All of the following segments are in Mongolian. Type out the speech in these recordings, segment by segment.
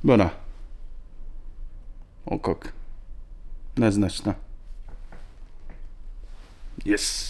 Бана. О как? Назначено. Yes.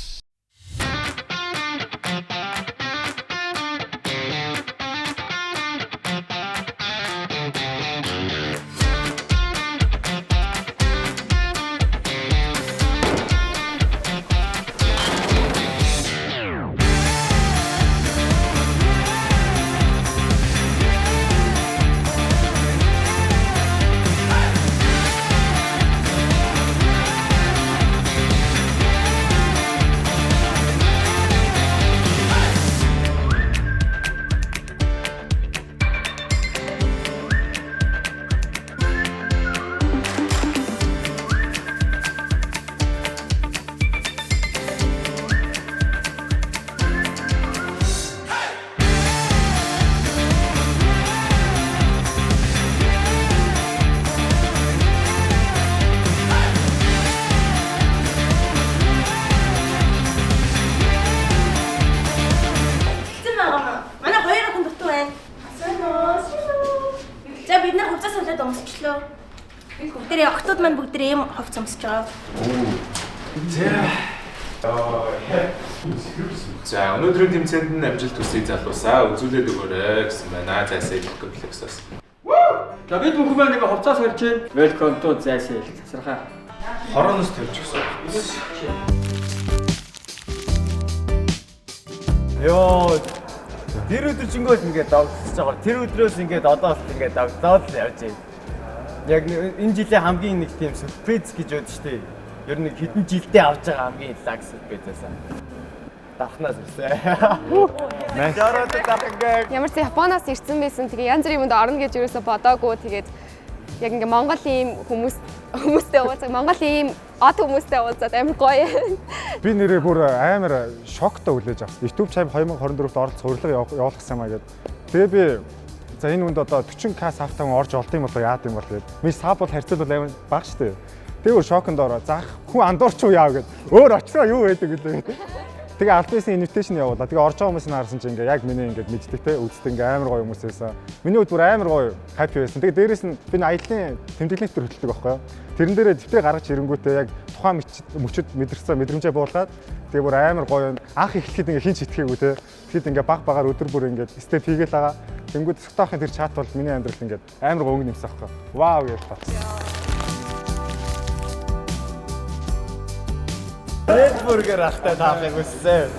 Тэр охтууд маань бүгд ийм ховц өмсөж байгаа. За өнөөдрийн тэмцээнд нь амжилт хүсье залуусаа үзүүлээд өгөөрэй гэсэн байна. Зайсаа их комплексоос. За бид бүхэн маань нэг хувцас барьж байна. Welcome to Зайсаа их засархаа. Хорооноос тавьж өгсөн. Йоо. Тэр өдөр чингөөс ингээд давталж байгаа. Тэр өдрөөс ингээд одоо л ингээд давтаад л явж байна. Яг энэ жилийн хамгийн нэг тийм сюрприз гэж бодож штэ. Ер нь хэдэн жилдээ авч байгаа хамгийн лаг сюрпризээсаа. Давхнаас ирсэн. Машаараад дахиад. Ямар ч Японоос ирсэн байсан. Тэгээ янз бүрийн юмд орно гэж юусоо бодоагүй. Тэгээд яг ингээ Монгол ийм хүмүүстэй уулзах, Монгол ийм од хүмүүстэй уулзаад амар гоё. Би нэрээ бүр амар шоктой хүлээж авсан. YouTube Channel 2024-д оролцох урилга явуулах юм аа гэдэг. Тэгээ би за энэ хүнд одоо 40k савтан орж олд юм болоо яад юм бол гээд. Миний сав бол харьцуулбал амар бага штэ. Тэгээ шоконд ороо. За хүн андуурч уу яав гэд. Өөр очроо юу байдаг гэлээ. Тэгээ альбисын invitation явуулаа. Тэгээ орж байгаа хүмүүсийг харсан чинь ингээ яг миний ингээд мэддэг те үздэг ингээ амар гоё хүмүүс байсан. Миний хувьд бүр амар гоё happy байсан. Тэгээ дээрэс нь би аяллаа тэмдэглэлт төр хөтэлдэг байхгүй юу. Тэрэн дээрээ дэвтэр гаргаж ирэнгүүтээ яг тухайн мөчөд мэдэрсэн мэдрэмжээ буулгаад тэгээ бүр амар гоё анх эхлэхэд ингээ хин ч итгэхээгүй те. Тэгэхэд ингээ баг багаар өдөр бүр ингээ степ хийгээл байгаа. Тэнгүүд сутаахын тэр чат бол миний амьдрал ингээ амар гоё өнгө нэмсэн байхгүй юу. Вау гэж бодсон. Редбургер ахтай таахыг хүссэн.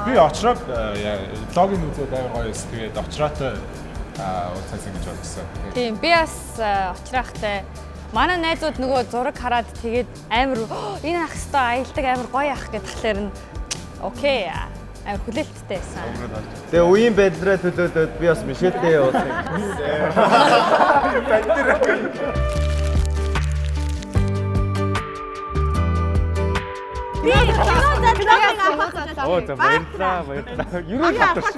Би очроод логин үзээд амар гоё эс тэгээд очроотой уулзсан гэж бодсон. Тийм би бас очраахтай манай найзууд нөгөө зураг хараад тэгээд амар энэ ах хэвээр аялдаг амар гоё ах гэж тахлаар нь окей амар хүлээлттэй байсан. Тэгээ үеийн байдлаараа төлөөлөөд би бас Мишелтэй явуулсан. Оо за баярлаа. Юу л батарч.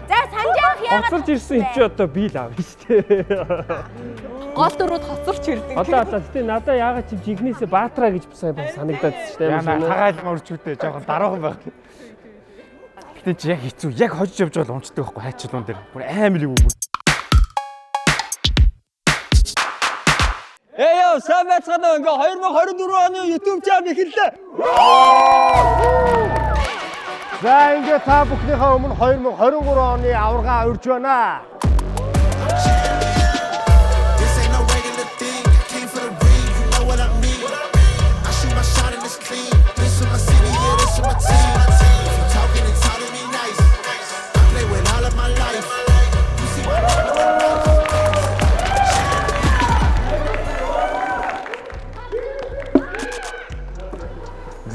За санжаах яагаад Хоцорч ирсэн чи одоо би л авна шүү дээ. Гол дөрүүд хоцорч ирдэг. Одоо гэтээ надаа яагаад чи жигнэсээ баатраа гэж санагдаад шүү дээ. Яна хагаалга урчүүтэй жоохон дараахан байх. Гэтэ чи яг хэцүү. Яг хожиж явж бол унцдаг байхгүй хайчлуун дээр. Бүр амар юу бүр. Яа, сайн байцгаана. Ингээ 2024 оны YouTube channel эхэллээ. За ингээ та бүхнийхээ өмнө 2023 оны аварга урьж байна.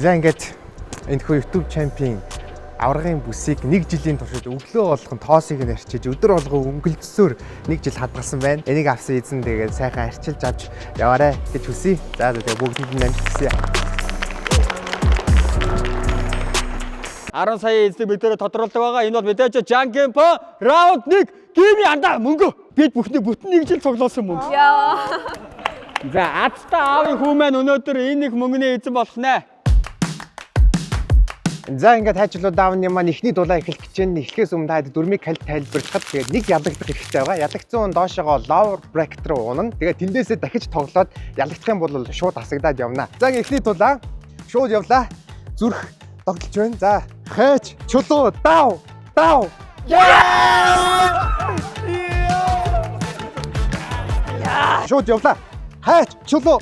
За ингээд энэхүү YouTube чемпион аваргын бүсийг 1 жилийн туршид өглөө болгон тоосыг нь арчиж өдөр болгон өнгөлцсөөр 1 жил хадгалсан байна. Энийг авсан эзэн тэгээд сайхан арчилж авч яваарэ гэж хүсье. За тэгээд бүгдэнд нь амжилт хүсье. 10 сая эзэн бидээр тодорхойлдог байгаа. Энэ бол мэдээж Жанкемпо раунд 1 гими андаа мөнгө. Бид бүхний бүтэн 1 жил цуглуулсан мөнгө. Яа. За азтай аавын хүү маань өнөөдөр энэ их мөнгөний эзэн болох нэ. За ингээд хайчлуу даавны маань ихний дулаа эхлэх гэж байна. Эхлэхээс өмнө таад дөрмийг тайлбарлахад тэгээд нэг ялагдах хэрэгтэй байгаа. Ялагдсан хүн доошогоо lower bracket руу унана. Тэгээд тэндээсээ дахиж тоглоод ялагдах юм бол шууд хасагдаад явна. За ингээд эхний дулаа шууд явлаа. Зүрх тоглож байна. За хайч чулуу дав. Шууд явлаа. Хайч чулуу.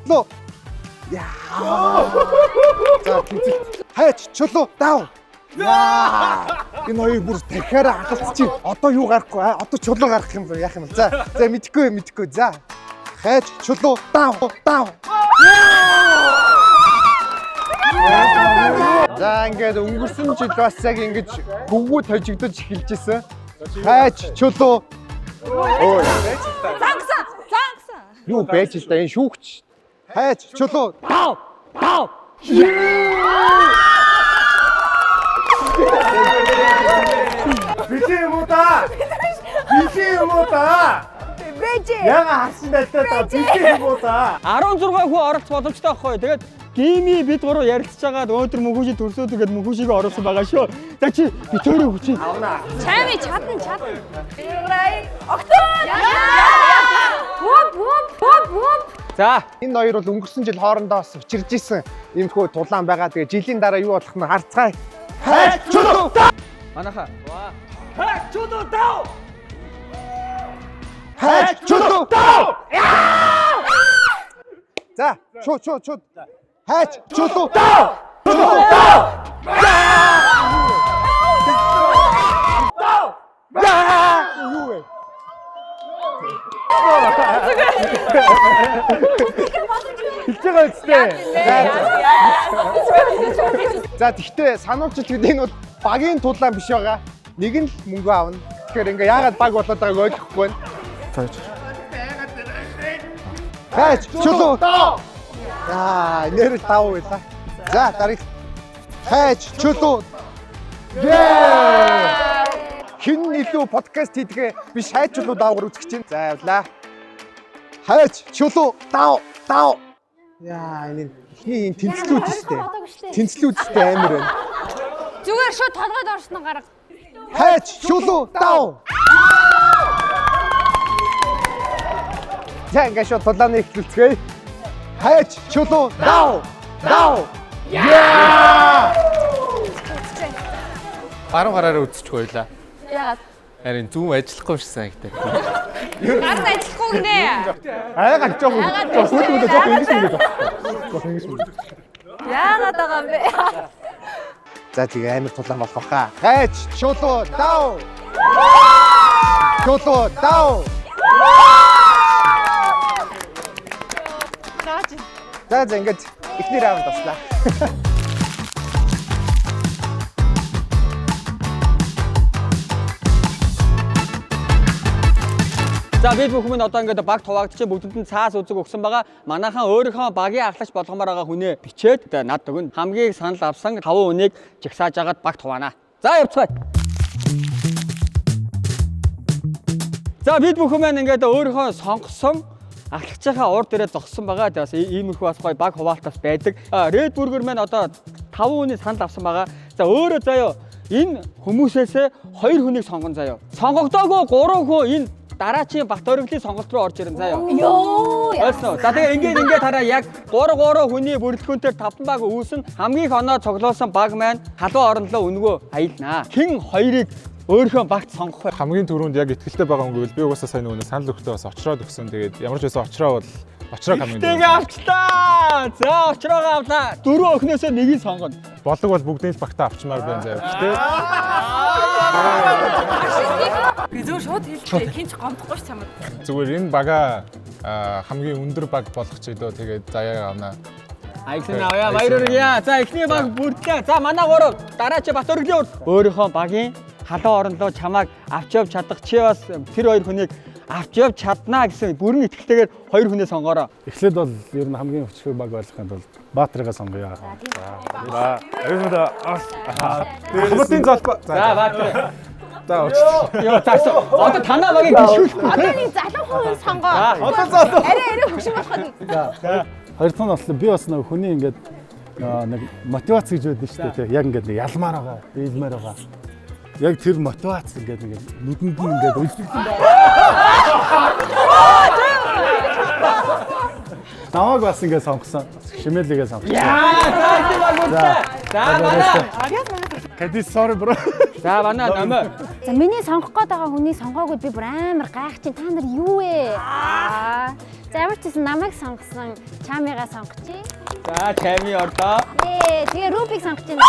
За хайч чулуу дав. Энэ хоёр бүр дахиад хаталцчих. Одоо юу гарахгүй? Одоо чулуу гарах юм яах юм бол. За мэдхгүй. За хайч чулуу дав. За ингээд өнгөрсөн жил бас яг ингэж хөвгүүд хожигдож эхэлж исэн. Хайч чулуу. Зангасан. Юу байж л да энэ шүүгч. Хайч чулуу дав. Бишээ юм уу та? Яга харсан байлаа та бишээ юм уу та? 16 хүн оролцох боломжтой байхгүй. Тэгээд гейми бид гурав ярилцж байгаа өнөөдөр мөнхөшийг төрсөөд тэгээд мөнхөшийг оруулсан байгаа шүү. За чи битүүрээ хүчээ. Чами чадна. За Энэ хоёр бол өнгөрсөн жил хоорондоо бас учирж исэн иймэрхүү тулаан байгаа. Тэгээ жилийн дараа юу болох нь харцгаая. Хайч чулуу. манайха. Хайч чулуу дав. За шууд. Хайч чулуу дав. Юу вэ? Хэлчихээ үстэй. За тэгтээ сануулчих гэдэг энэ бол багийн тулаан биш байгаа. Нэг нь л мөнгө аавна. Тэгэхээр ингээ яагаад баг болоод байгааг ойлгохгүй байна. Хайч чулуу. Нэр л тав байлаа. За дарыг хайч чулуу. Хин илүү подкаст хийдгээ биш хайч чулуу даавар үзэх чинь. За явлаа. Хайч чулуу дав. Энэ ихний энэ тэнцлүүд шүү дээ. Тэнцлүүд шүү дээ амар байна. Зүгээр шууд толгойд орсон гарга. Хайч чулуу дав. За ингээд шууд тулааны эхлүүлцгээе. Хайч чулуу дав. Гараараа үзчих байлаа. Яагаад? Харин зүүн ажиллахгүй шүү санагдав. Гард ажиллахгүй гинэ. Яагаад жоох Яагаад байгаа юм бэ? За тэгээ амар тулаан болох хаа. Хайч чулуу дав. За ингээд ихний раунд таслаа. За бид бүхэн минь одоо ингээд баг хуваагдчих бүгдэнд нь цаас үзэг өгсөн байгаа. Манайхан өөрийнхөө багийн ахлагч болгомоор байгаа хүнээ бичээд над өгөн хамгийн санал авсан 5 хүнийг жигсааж агаад баг хуваана. За явцгаая. За бид бүхэн маань ингээд өөрийнхөө сонгосон ахлагчийнхаа урд дээрээ зогссон байгаа. Бас иймэрхүү бас гоё баг хуваалтаас байдаг. Red Burger маань одоо 5 хүний санал авсан байгаа. За өөрөө заяа энэ хүмүүсээс 2 хүнийг сонгон заяа. Сонгогдоогүй 3 хүн энэ дараачийн Бат оргилын сонголт руу орж ирэн заяа. Йоо. За тэгээ ингээд хараа яг 3 хүний бүрэлдэхүүнээр 5 баг үүснэ. Хамгийн их оноо цуглуулсан баг маань халуун оронлоо өнгөө аялнаа. Хин хоёрыг өөрийнхөө багт сонгох бай. Хамгийн түрүүнд яг ихтэлтэй байгаа хүн гэвэл би угаасаа сайн нөгөө санал өгтөө бас очроод өгсөн. Тэгээд ямар ч байсан очроо хамгийн Тэгээ авчлаа. За очроогоо авлаа. 4 өхнөөсөө нэгийг сонгоно. болог бол бүгдийг л багтаа авчмаар байна заяа. Гэтэ Би зөв шууд хэлчихээ. Хинч гомдохгүй ш чамд. зүгээр энэ бага хамгийн өндөр баг болгох ч өдөө тэгээд заяа авнаа. Айсан авъя баяр хүргье. За эхний баг бүрдлээ. За манай 3 дараач Бат оргилын урд өөрийнхөө багийн халуун оронлоо чамайг авч явж чадах чи бас тэр 2 хүнийг авч явж чаднаа гэсэн бүрэн итгэлтэйгээр 2 хүнээ сонгоорой. Эхлээд бол ер нь хамгийн өчгөө баг ойлгохын тулд Баатрыгаа сонгоё. За. Хамтын залбаа. За Баатар. За очиж. Яа таас одоо танаа багийг гişүүл. Одоо нэг залуу хүн сонгоо. Одоо залуу. Арай хөвшин болох нь. За. Хоёр дахь нь болохоор би бас нэг хүний ингээд нэг мотивац гэж үүдэн шүү дээ. Яг ингээд нэг ялмаар байгаа, ээлмээр байгаа. Яг тэр мотивац ингээд нүдэнд нь ингээд үлдсэн байна. Намайг бас ингээд сонгосон. Шимэлигээ сонгосон. За манай. Кадис sorry bro. За манай намаа. За миний сонгох гээд байгаа хүнийг сонгоогүй би бүр амар гайх чинь та нар юу вэ? За ямар ч гэсэн намайг сонгосон Чамигаа сонгочих. За Чами ордоо. Тэгээ Рубик сонгож байна.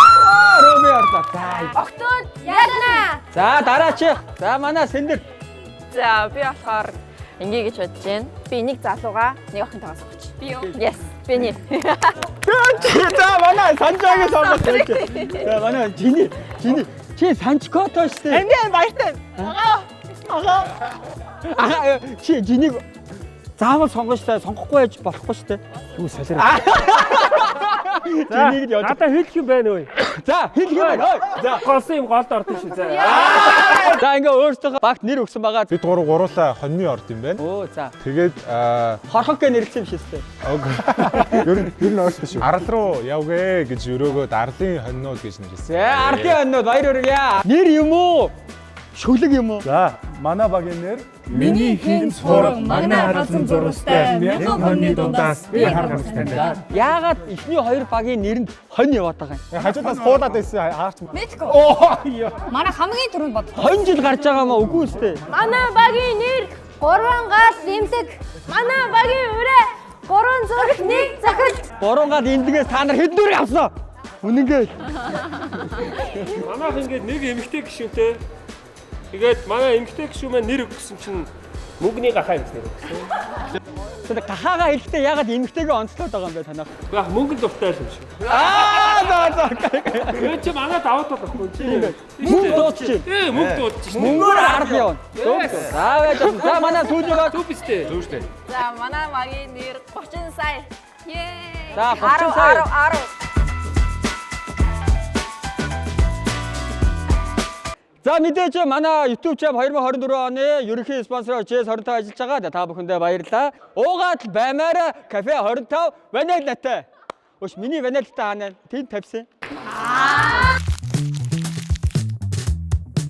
Руби ордоо. За. Октод яана. За дараачих. За манай Сэндэр. За би болохоор ингээ гэж бодож байна. Би нэг залууга нэг охинтойгоо сонгоч. Би юу? Yes. Би нэг. За манай Санжаагийн сонгож байж. За манай Жини. Чи Санчкото шүү дээ. Энд баяртай. Аа чи Жинийг заавал сонгоно шүү дээ. Сонгохгүй байж болохгүй шүү дээ. Юу салираа. Жинийг явж. Надаа хэлэх юм байна уу? За хэлэх юм байна. За Голсон юм голд ордог шүү. За. За ингээ өөртөө багт нэр өгсөн байгаа. Бид гурлаа хоньны орд юм байна. Оо за. Тэгээд хорхог гэ нэрлсэн юм шээстэй. ер нь ойрхон шүү. Арал руу явгээ гэж өрөөгөөд ардын хоньнууд гэж нэрлсэн. За ардын хоньнууд баяр хүргье. Нэр юм уу? Шүлэг юм уу? За, манай багийн нэр Миний хэн сураг магна хараалсан зурвастай мянган хоньны дундаас би харгамж таньдаг. Яагаад эхний хоёр багийн нэрэнд хонь яваад байгаа юм? Хажуудаас хуулаад байсан аарч. Мэдгүй. Оо. Манай хамгийн түрүүнд бод. 20 жил гарч байгаа маа үгүй үстэй. Манай багийн нэр 3 гал имлэг. Манай багийн өрөө 3 зүрх 1 захирал. 3 гал эндгээс та нар хэд дүр явсан? Үнэнгээ. Манайх ингээд нэг эмэгтэй гишүүнтэй. Тэгээд манай эмэгтэй гишүүн маань нэр өгсөн чинь мөнгөний гахаа юм нэр өгсөн. Тэгээд гахаага хэлэхдээ ягаад эмэгтэйгээ онцлоод байгаа юм бэ танах? Яг мөнгөнд дуртай юм шиг. За. Тэгээд чи манай даваад байхгүй чи. Мөнгө дуудчих. Мөнгө дуудчих. Мөнгөөр ард явна. За манай сүүжигээ төпстэй. Зөвштэй. За манай магийн нэр 30 сая. Ее. За 30 сая. 10. За мэдээж манай YouTube channel 2024 оны ерөнхий спонсор JS25 ажиллаж байгаа. Та бүхэндээ баярлалаа. Уугаад л баймаараа кафе 25 ванилатай. Өш миний ванилатай хаана тэнд тавьсан.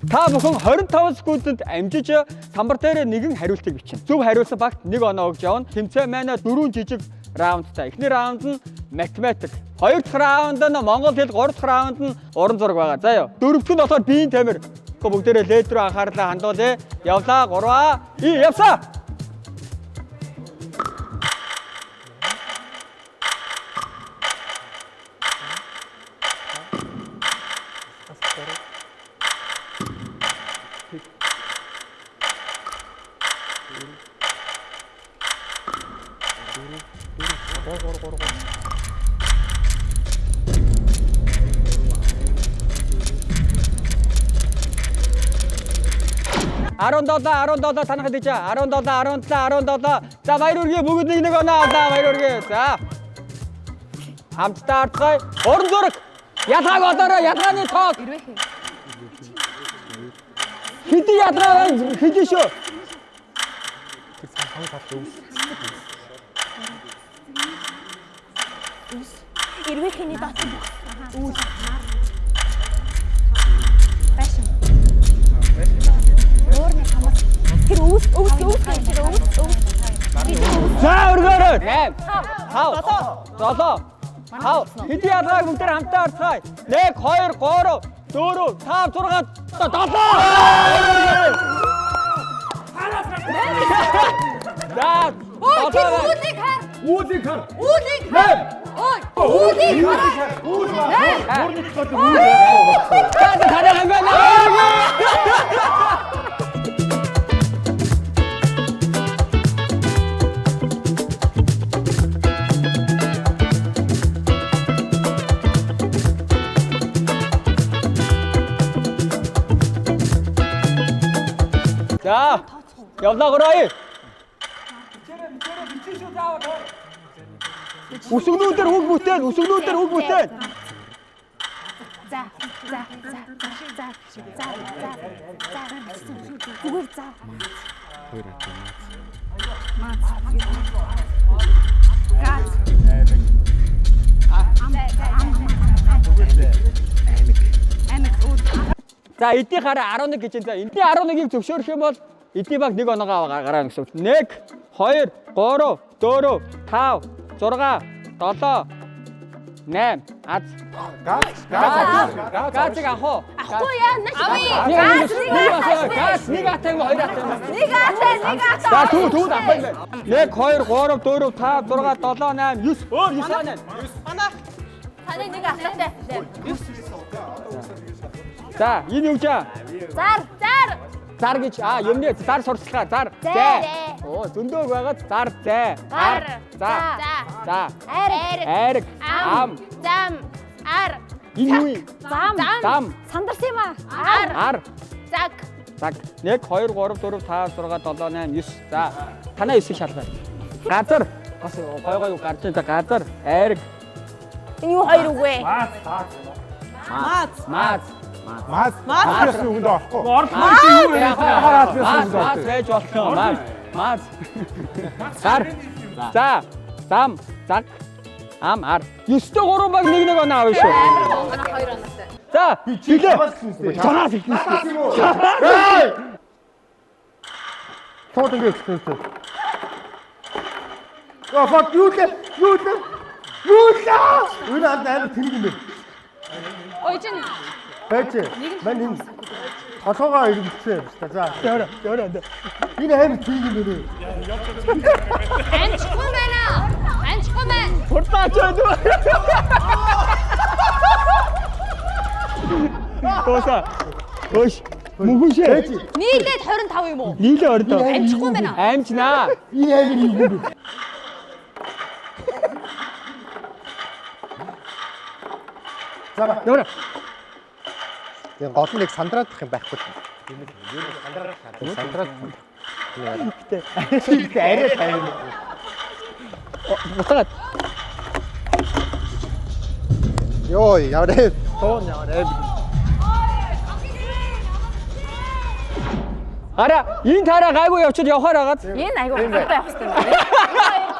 Та бүхэн 25 секундэд амжиж самбар дээр нэгэн хариултыг бичнэ. Зөв хариулсан багт 1 оноо өгж явна. Тэмцээн маань 4 жижиг раундтай. Эхний раунд нь математик. Хоёр дахь раунд нь монгол хэл, гурав дахь раунд нь уран зураг байгаа. За ёо. Дөрөвт нь болохоор биеийн тамир. Бүгдээрээ лед рүү анхаарлаа хандуулъя. Явлаа 3 явсаа. $17 танахад ичээ 17. За баяр хүргэе бүгд нэг оноо. За баяр хүргэе. За. Хамтдаа ардгай. Уран зураг. Ялгааг олоорой. Ялгааны тоог. Хэдий ялгаа хэдий шүү. Ирвэхний дот. Тэр өвс. За өргөөрэй. 8 5 7 хэдий ялгааг бүгдээр хамтдаа ардгай. 1 2 3 4 5 6 7. За. Ой, тэр үүдийг хар. Үүдийг хар. Ой, үүдийг хар. За. Явлаа гурай. Үсгнүүдээр үг бүтээн. За. Зүгээр за. Газ. За эдний хараа 11 гэж байна. За эдний 11-ийг зөвшөөрөх юм бол эдний баг 1 оноогоо гаргана гэсэн үг. 1 2 3 4 5 6 7 8 аз газ авах уу? Ахгүй яа, нэг газ нэг атаа юм хоёр атаа юм. Нэг атаа. За түүд авах юм байна. 1 2 3 4 5 6 7 8 9 өөр 9 байна. 9 байна. Таны нэг атаатай. За энэ юу жаа? Зар гэж юмны зар сурталчилгаа зар зай. Оо зөндөг байгаад зар зай. Гар за. Айрэг ам зам ар. Энэ юу? Зам. Сандарсан юм аа. Ар. Цаг. 1 2 3 4 5 6 7 8 9. За танаа 9-ийг шалгая. Газар. Бас гой гарч байгаа газар. Айрэг. Энэ юу хоёр үг вэ? Маас гэсэн үгэнд авахгүй. Маас юу вэ? Маас байж болно. Маас. Гар. За. Зам. Цаг. Ам ар. 9-т 3 баг 1 оноо авна шүү. Манай 2 оноотой. За. Жилээ. Танаас их. Тоод ингэж хэлсэн. Oh fuck you. Үгүй амар тэнэг юм бэ. Ой чин. Бэж. Мань энэ толгоогоо ирэмцсэн юм шүү дээ. За. Зөөрөө. Энэ амар тэнэг юм бэ. Анчгүй байна. Хурдаач үү? Тооса. Хөөш. Мөхөшөө. Нийлээд 25 юм уу? Нийлээ ордоо. Амжихгүй байна. Амжнаа. Энэ амар юм бэ. Нөр. Тэгээ гол нь нэг сандраадах юм байхгүй. Сандраад. Тэ арай тайван. Бутгаад. Йоо, яваа. Тоон яваа. Ара, энэ тараа гайгүй явчихад явахаар хагаад. Энэ айгүй хаттай явах хэрэгтэй байна.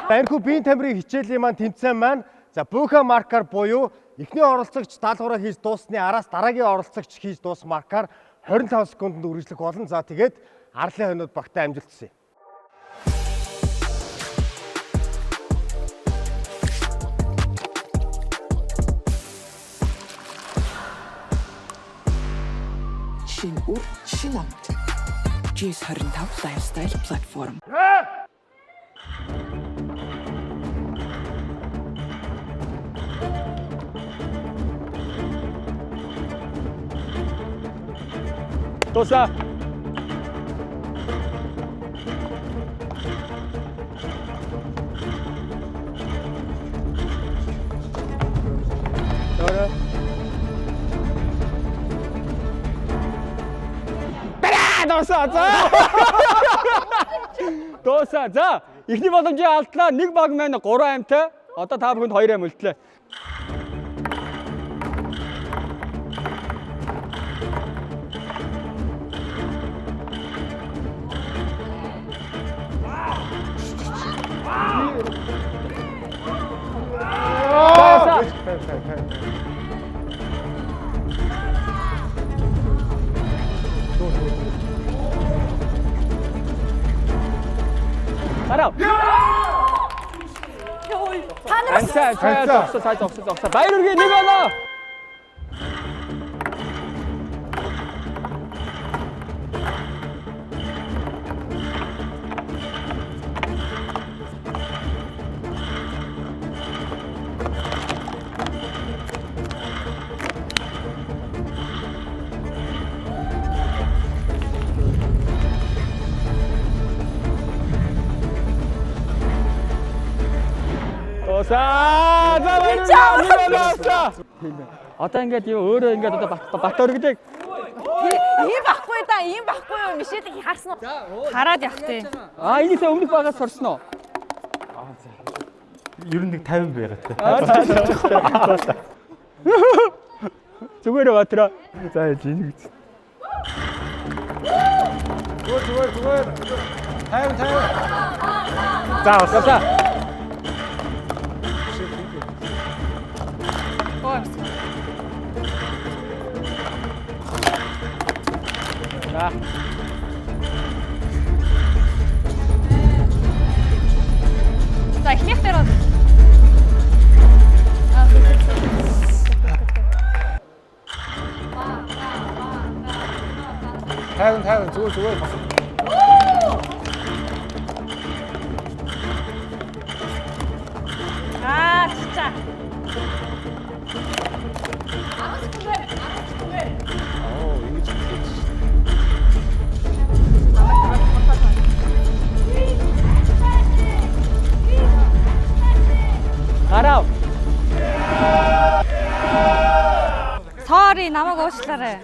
Банку биеийн тамирын хичээлийн маань тэмцээн маань за Буха маркаар буюу эхний оролцогч даалгавраа хийж дуусны араас дараагийн оролцогч хийж дууссан маркаар 25 секундэд үргэлжлэх болно. За тэгээд арлын хойнууд багтаа амжилт хүсье. Шин үр, шин амт. GS25 Lifestyle Platform. Тооса. Тора. Тооса. Тооса. За, эхний боломжийг алдлаа. Нэг баг маань 3 аймтай. Одоо та бүхэнд 2 аим үлдлээ. Араа. Цаа. Баяр үргээ нэг оноо. Одоо ингээд юу өөрөө ингээд одоо бат өргөдөг. Ийм байхгүй да, ийм байхгүй юу? Мишэдэг харсан уу? Хараад явах тий. Энийсээ өмнөх багаас сурсан уу? Ер нь нэг 50 байгаад та. Зүгээр батраа. За яж энийг үз. Зүгээр. 50. За усаа. За. За эхнийх дээр бол Тайван зүгээр. 진짜. гарав. Sorry намайг уучлаарай.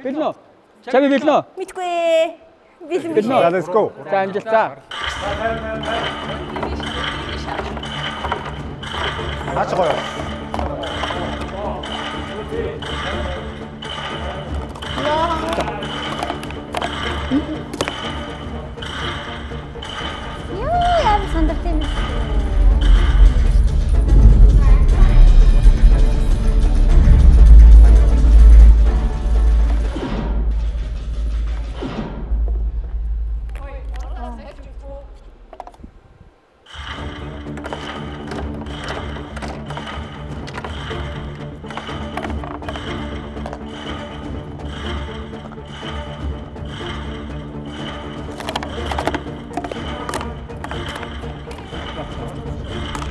Билнэ. Чами билнэ. Мэдгүй. Билнэ. Let's go. За амжилтаа. Наач гоё. Яа, сандартай юм.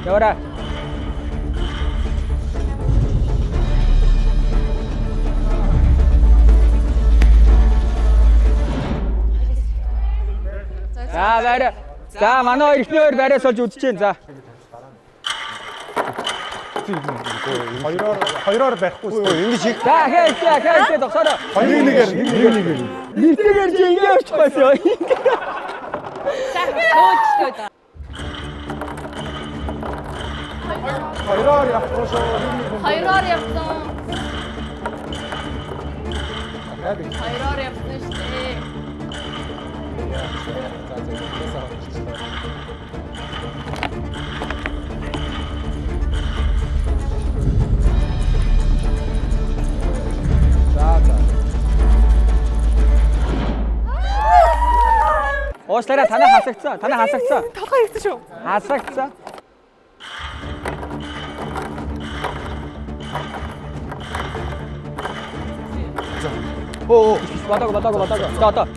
Яваарай. За байраа. За манай хоёр ихний хоёр байраас олж үдэж чинь. За. Хоёроор байхгүй. Ингэж их. За хээ тогсороо. Нэгээр. Нийтээр чи ингэ явчих байсан. Өөчлөө. Хоёроор явахгүй шүү. Хоёроор явсан. Хоёроор явсан шүү дээ. Уучлаарай танаа хасагдсан. Толгой ихсэн шүү. Хасагдсан. Оо, батаг. За.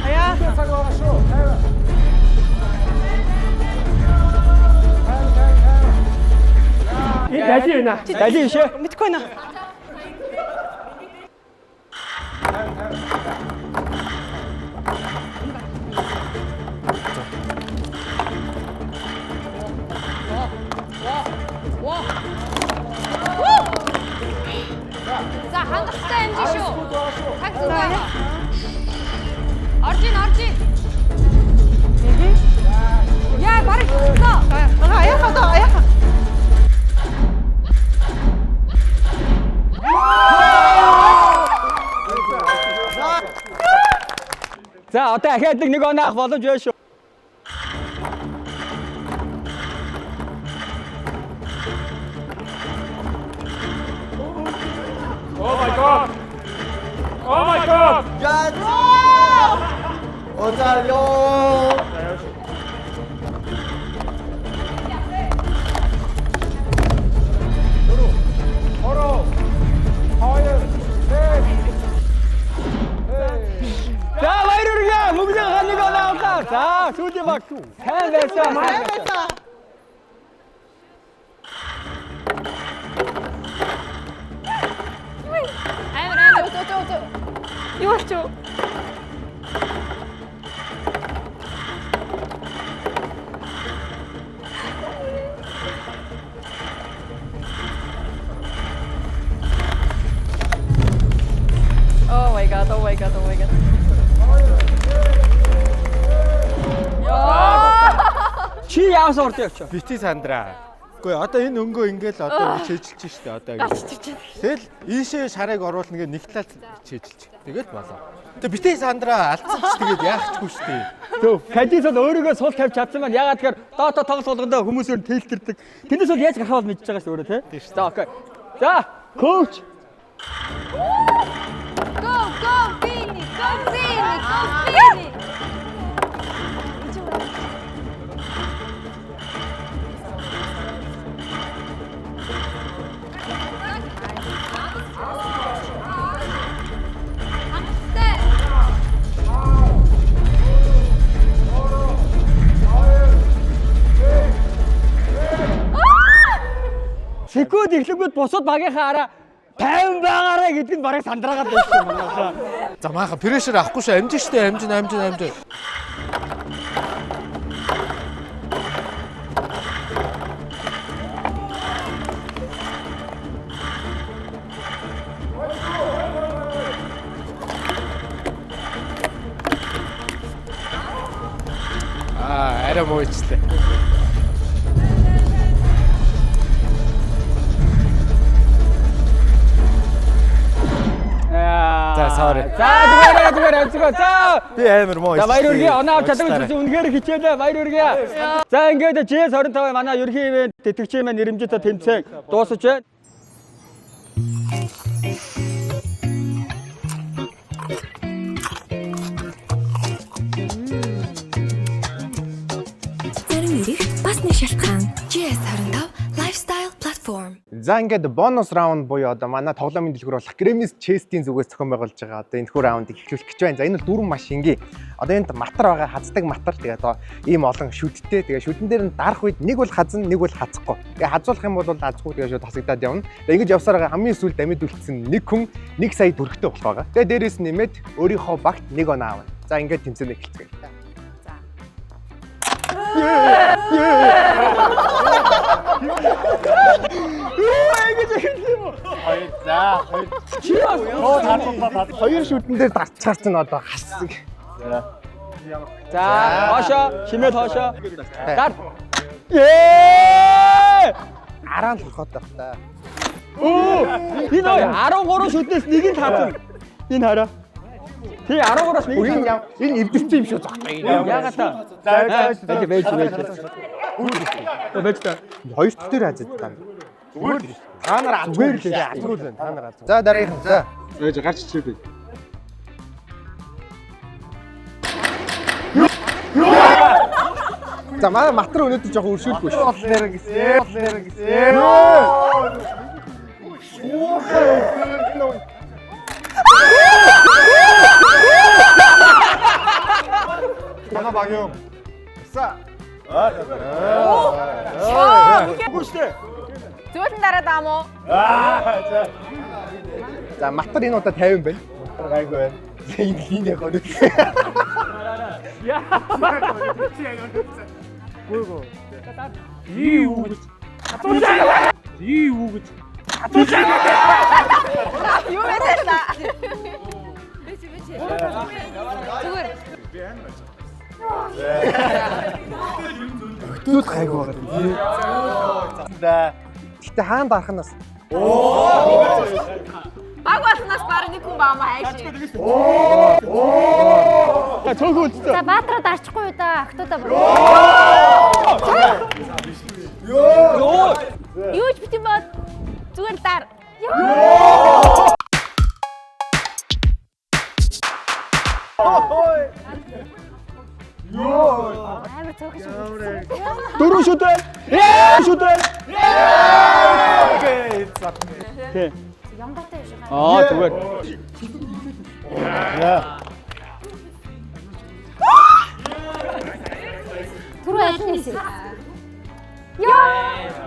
Аяа. Дажи шээ. Мэдгүй наа. За хангалттай амжин шүү. Цаг зүгөө. Орж ийн. Яа, барыг хийцээ. Аяаха. За одоо ахаад нэг оноох боломж байна шүү. Oh my god! Yes! Otalyo! За баярлалаа. Мөнгөний ханыг олоолаа. За сүүлийн баг. Сайн байсан. Амар. Юу болчих вэ? Oh my god. Чи яасан орж явчих. Бити сандраа. Үгүй одоо энэ өнгөө ингээл одоо чийжилж штэ одоо ингэ. Тэгэл ийшээ шарыг оруулна гэ нэг талаас чийжилж. Тэгэл болоо. Тэгээ бити сандраа алдсан ч тэгээд яахчгүй штэ. Төв Кадис бол өөрийгөө сул тавьж чадсан маань ягаад тэгэхээр доото тоглох болгондоо хүмүүсээр тэлтэрдэг. Тэндээс бол яаж гарах бол мэдчихэж байгаа шүү өөрөө тий. За окей. За коуч. Go go Vini, go Vini, go Vini. Секунд эхлэнгүүд бусад багийнхаа араа 50 байгаарэ гэдг нь бараг сандраагаад байсан юм байна. За маахан прешэр авахгүй шүү. Амжин штэ амжин. Арай муучлаа. За sorry. За зүгээр. За. Би амар муу. За баяр үргээ оноо авч чадсан чинь үнэхээр хичээлээ баяр үргээ. За ингээд GS25 манай ерхий ивент тэтгэгчийн маань нэрмжтэй тэмцээн дуусаж байна. Зарим нэрийг бас нэг шалтгаан. GS25 Lifestyle Platform. За ингээд бонус раунд буюу одоо манай тоглоомын дэлгүүр болох Гремис Честийн зүгээс зохион байгуулж байгаа одоо энэ хүү раундыг эхлүүлэх гэж байна. За энэ бол дөрвөн машингийн одоо энд матар байгаа, хаздаг матар. Тэгээ одоо ийм олон шүдтэй. Тэгээ шүдэн дээр нь дарах үед нэг бол хазна, нэг бол хазахгүй. Тэгээ хазуулах юм бол азгүй тэгээ шууд хасагдаад явна. Тэгээ ингэж явсаар байгаа хамгийн сүүлд амьд үлдсэн нэг хүн 1 сая төгрөгтэй болох байгаа. Тэгээ дээрээс нэмээд өөрийнхөө багт 1 оноо авна. За ингээд тэмцээн эхэлцгээе. Хоёр шүтэн дээр дарцгаарч нь одоо хасдаг. За, хоошоо, шимээд хоошоо. Дар. Араа л болоход байх та. Энэ 13 шүтнээс нэг нь татсан. Энэ хараа. Тий 13-аас нэг. Энэ эвдэрсэн юм шүү зогтой. Яагаад та? За байж. Байж та. Хоёр дахь дээр хазад та. Зүгээр. Та нар зүгээр л азгүй л та нар азгүй. За дараагийн за. Ээж гарч чирээ бай. За манай матар өнөөдөр жоохон өршөөлгүй шүү. Боллоо гэсэн. Манай баг юм. За. Гүштэй. Зүгээр дараад аа мó. За матар энэ удаа 50 байна. Гайгүй байна. Энэ яг өнөө. Гүйгөө. Юу гэж. Юу гэж. Юу мэдээсаа. Зүгээр. Өтөөд гайгүй байгаа. За. Гэтэ хаан дарах нь бас. Баг болсноос баг нэг хүн баамаа хайш. Цөөхөн. За баатраа дарчихгүй юу да охтуудаа бүр. Юу ч битэн бод. Зүгээр дар. Амар цөөхөн шүү. Дөрөв шүтэн. Шүтэн. Окей. Ямбатай биш үү? Зүгээр. Түрүү ялсан юм.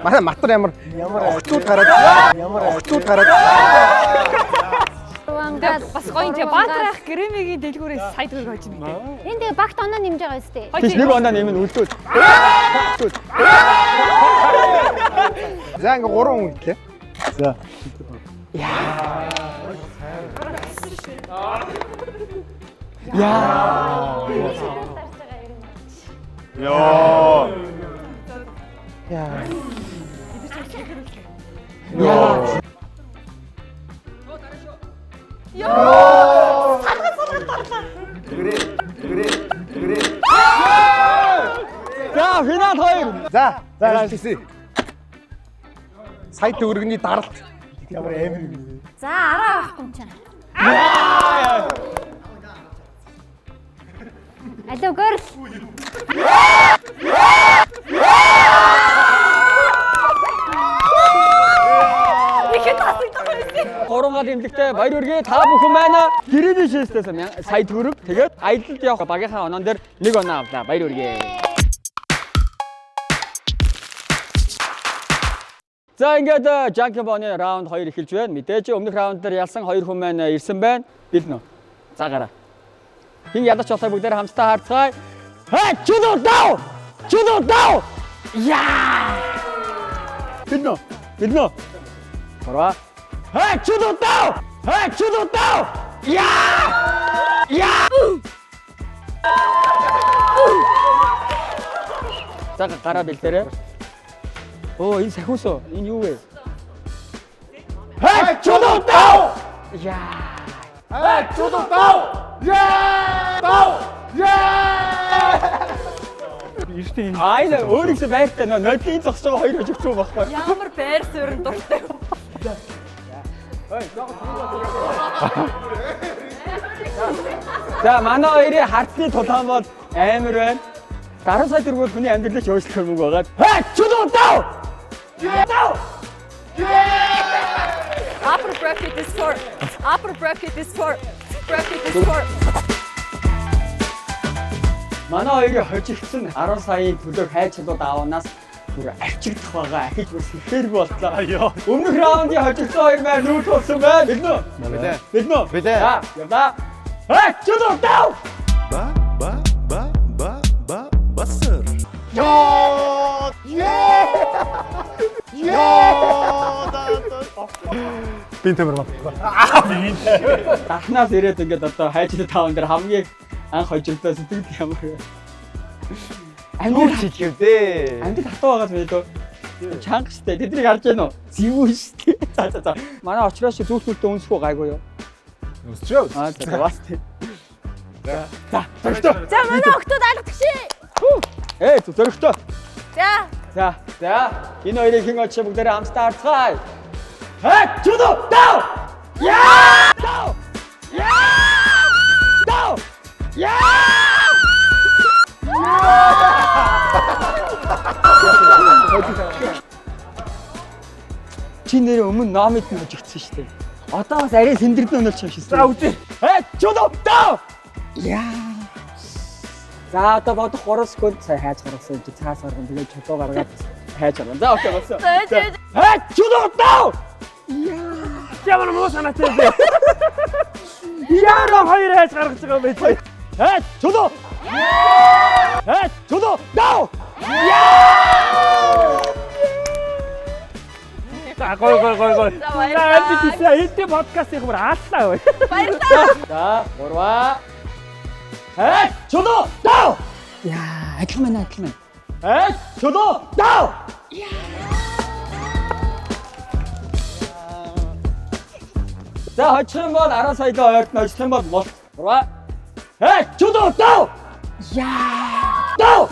Манай матар ямар огцуд гараад. Бас гоё юм. Баатрах Гремигийн дэлгүүрээс сая төгрөг хойж байна. Энд тэгээ багт оноо нэмж байгаа юм тест. Тийш нэг оноо нэмэн үлдээд. За ингээ 3 хүн итлээ. За. Яа. За, финал 2. За хэлсэн. Сая төгрөгний даралт. Ямар амар юм. За араа авахгүй юм чинь. Алло girl. Гурван эмнэлэгтэй баяр хүргэе. Та бүхэн маань гэрээний шээстээс сая төгрөг. Тэгээд аялалд явах багийнхаа онон дээр 1 оноо авлаа. Баяр хүргэе. За ингээд Жанкбоны раунд 2 эхэлж байна. Мэдээж өмнөх раунд дээр ялсан 2 хүн маань ирсэн байна. Бэлнэ. За гараа. Хин ядаж болохыг бүгдээр хамтдаа харцгаая. Чудо дау! Чудо дау! Яа! Бэлнэ. Барва. Чудо дау! Чудо дау! Яа! За гараа бэлдээрэй. Оо энэ сахиусоо. Энэ юу вэ? Чудо дау! Яа! Чудо дау! Дау! Ирсэн. Энэ өөрөөсөө байртай нодлын зогсож байгаа хоёр хожигч юм баггүй. Ямар байр суурь дуртай. За манай хоёрын хартны тулаан бол амар байна. 10 сая төгрөг хүний амьдралыг өөрчлөх мөнгө байгаа. Чудо дау! Дау! Upper bracket is for. Upper bracket is for. Bracket is for. Манай хоёрын хожигдсан 10 саяын төлөв хайчлууд аавнаас бүр арчигдах байгаа. Ахиж бас ихээр боллоо. Өмнөх раундын хожигдсан хоёр маань нүүр тулсан байна. Бэлнэ. За, яваа. Чудо дау! Басар. Би тэмэр ба. Дахнаас ирээд ингээд одоо хайчлал таавн дээр хамгийн анх хожигдсон сэтгэл ямар вэ? Ангид чичгвдээ. Ангид хатуу байгаас мэдөө. Чанга штэ. Тэднийг харж байна уу? Зэвүү штэ. За. Манай очроос зүгтүүлтэ үнсгүй гайгүй юу? Үнсчөө. За бас тий. За. За манай октод алгадагшээ. Зөрөгтэй. За. Энэ хоёрын хин очиж бүгдээрээ хамтдаа харцгаая. Чудо дау! Дау! Дау! Чи нэр өмнө номид нь хожигдсан шүү дээ. Одоо бас арай сэндэрдэн өнөлж байгаа шүү. За үзье. Чудо дау! За одоо бодох 3 секунд цай хайж гаргасан чи цаас гарган тэгээд чулуу гаргаад хайж гаргана. За окей болсон. Чудо дау! Ямар муу санаатай бэ? Яараа хоёр хайж гаргаж байгаа юм бэ? Чудо! Чудо дау! За гой. За амтчихсан. Эдний подкастыг бүр ааллаа вэ? Баярлалаа. За, гурваа. Чудо дау! Адилхан. Чудо дау! За хоцсон бол 10 саяда ойрт ночлон бол мол. Гурваа. Чудо дау! Дау!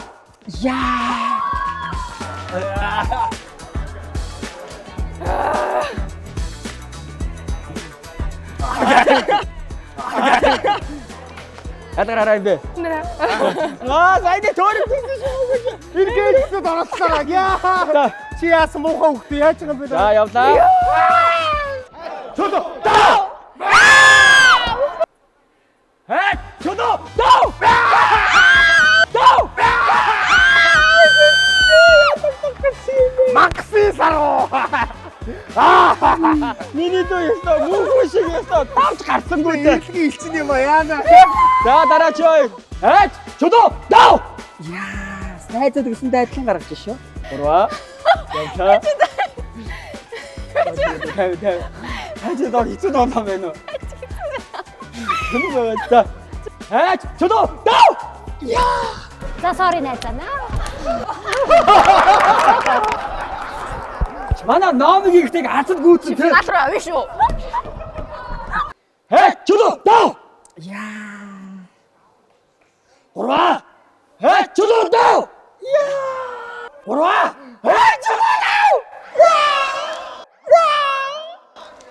Ядараа юм бэ? Сайд тойрог хийсэн шүү. Иргэдсэд орослоо. Яа. Чи яасан муухай хөхт яаж байгаа юм бэ? За явлаа. Чудо дау! Чудо дау! Макси сароо. Миний дөө ястаа мөнхөө шиг ястаа тавч гарсангүй дээ. Илгийн илчин юм аа яана. За дараач ой. Чудо дау! Сайдад гэсэндээ адилхан гаргаж шүү. Гурваа. Явлаа. Хажид доо хэцүү доо байна уу? За. Чудо дау! За sorry найзаа. Манай номыг ихтэйг хацад гүйцэн тий. Наад руу авъя шүү. Хэ, чулуу доо. Яа. Ураа. Хэ, чулуу доо. Яа. Ураа. Хэ, чулуу доо.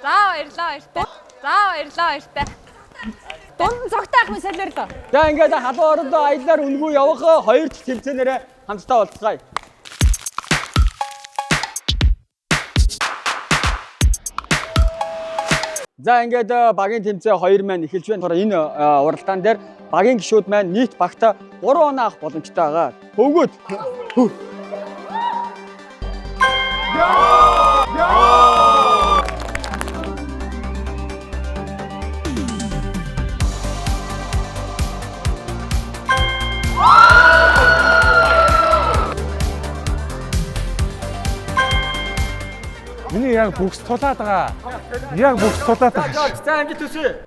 За баярлаа баяртай. За баярлаа баяртай. Дунд нь цогтой ах минь солиорлоо. За ингээд халуун орондоо аяллаар үнгүй явах хоёр ч тэмцээнээрээ хамтдаа болцгаая. За ингээд багийн тэмцээн 2 маань эхэлж байна. Энэ уралдаан дээр багийн гишүүд маань нийт багта 3 оноо авах боломжтой байгаа. Хөвгүүд. Миний яг бүгс тулаад байгаа. Яг бүгс тулаад байгаа. За амжилт хүсье.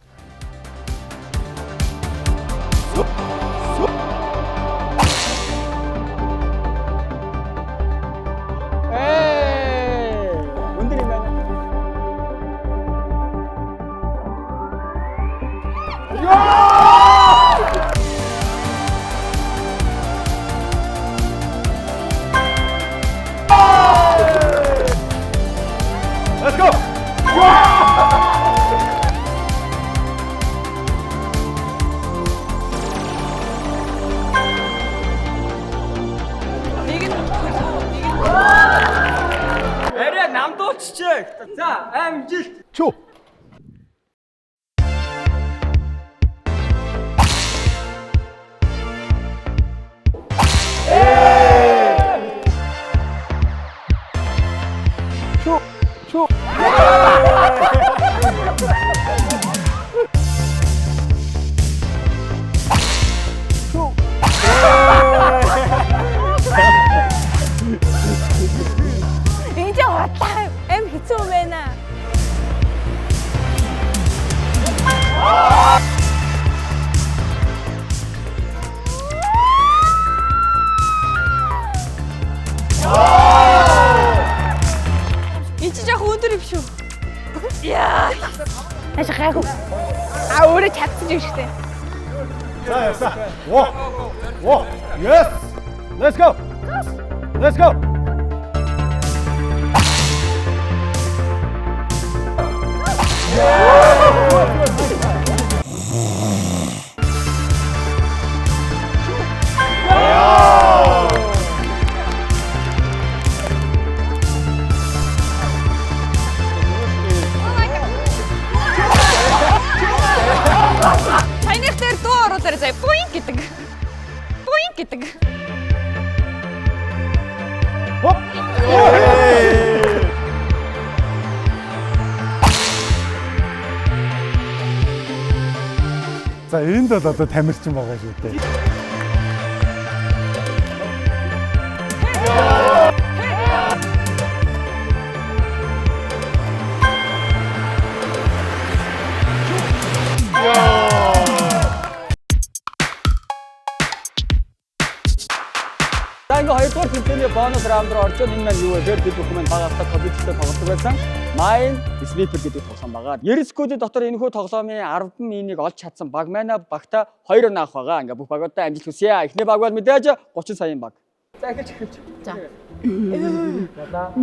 Өндөр юм байна. Let's go! Арай намдууччээ. За амжилт. Чүү. Энд яатай эм хэцүү байна. Энд ч яг өндөр юм шүү. Яа. Ашиг гайгүй. Өөрөө чадчих юм шигтэй. За. Во. Yes. Let's go. Let's go. Саяных дээр дуу оруулаарай заяа. Буинг гэдэг. Буинг гэдэг. Хоп. За энд бол одоо тамирчин байгаа шүү дээ. За ингээд хоёрдугаар тэмцээний бонус раунд руу орж энэ маань юу вэ? Тэр бид бүхэн маань багаатаа компьютертэй тоглодог байсан. Mine Sleeper гэдэг тоглоом байгаа. 90-үүд дотор энэхүү тоглоомын 10 минийг олж чадсан баг манай багта 2 оноо авах байгаа. Ингээд бүх багуудаа амжилт хүсье. Эхний баг бол мэдээж 30 саяын баг. За эхэлж эхэлж. За. За.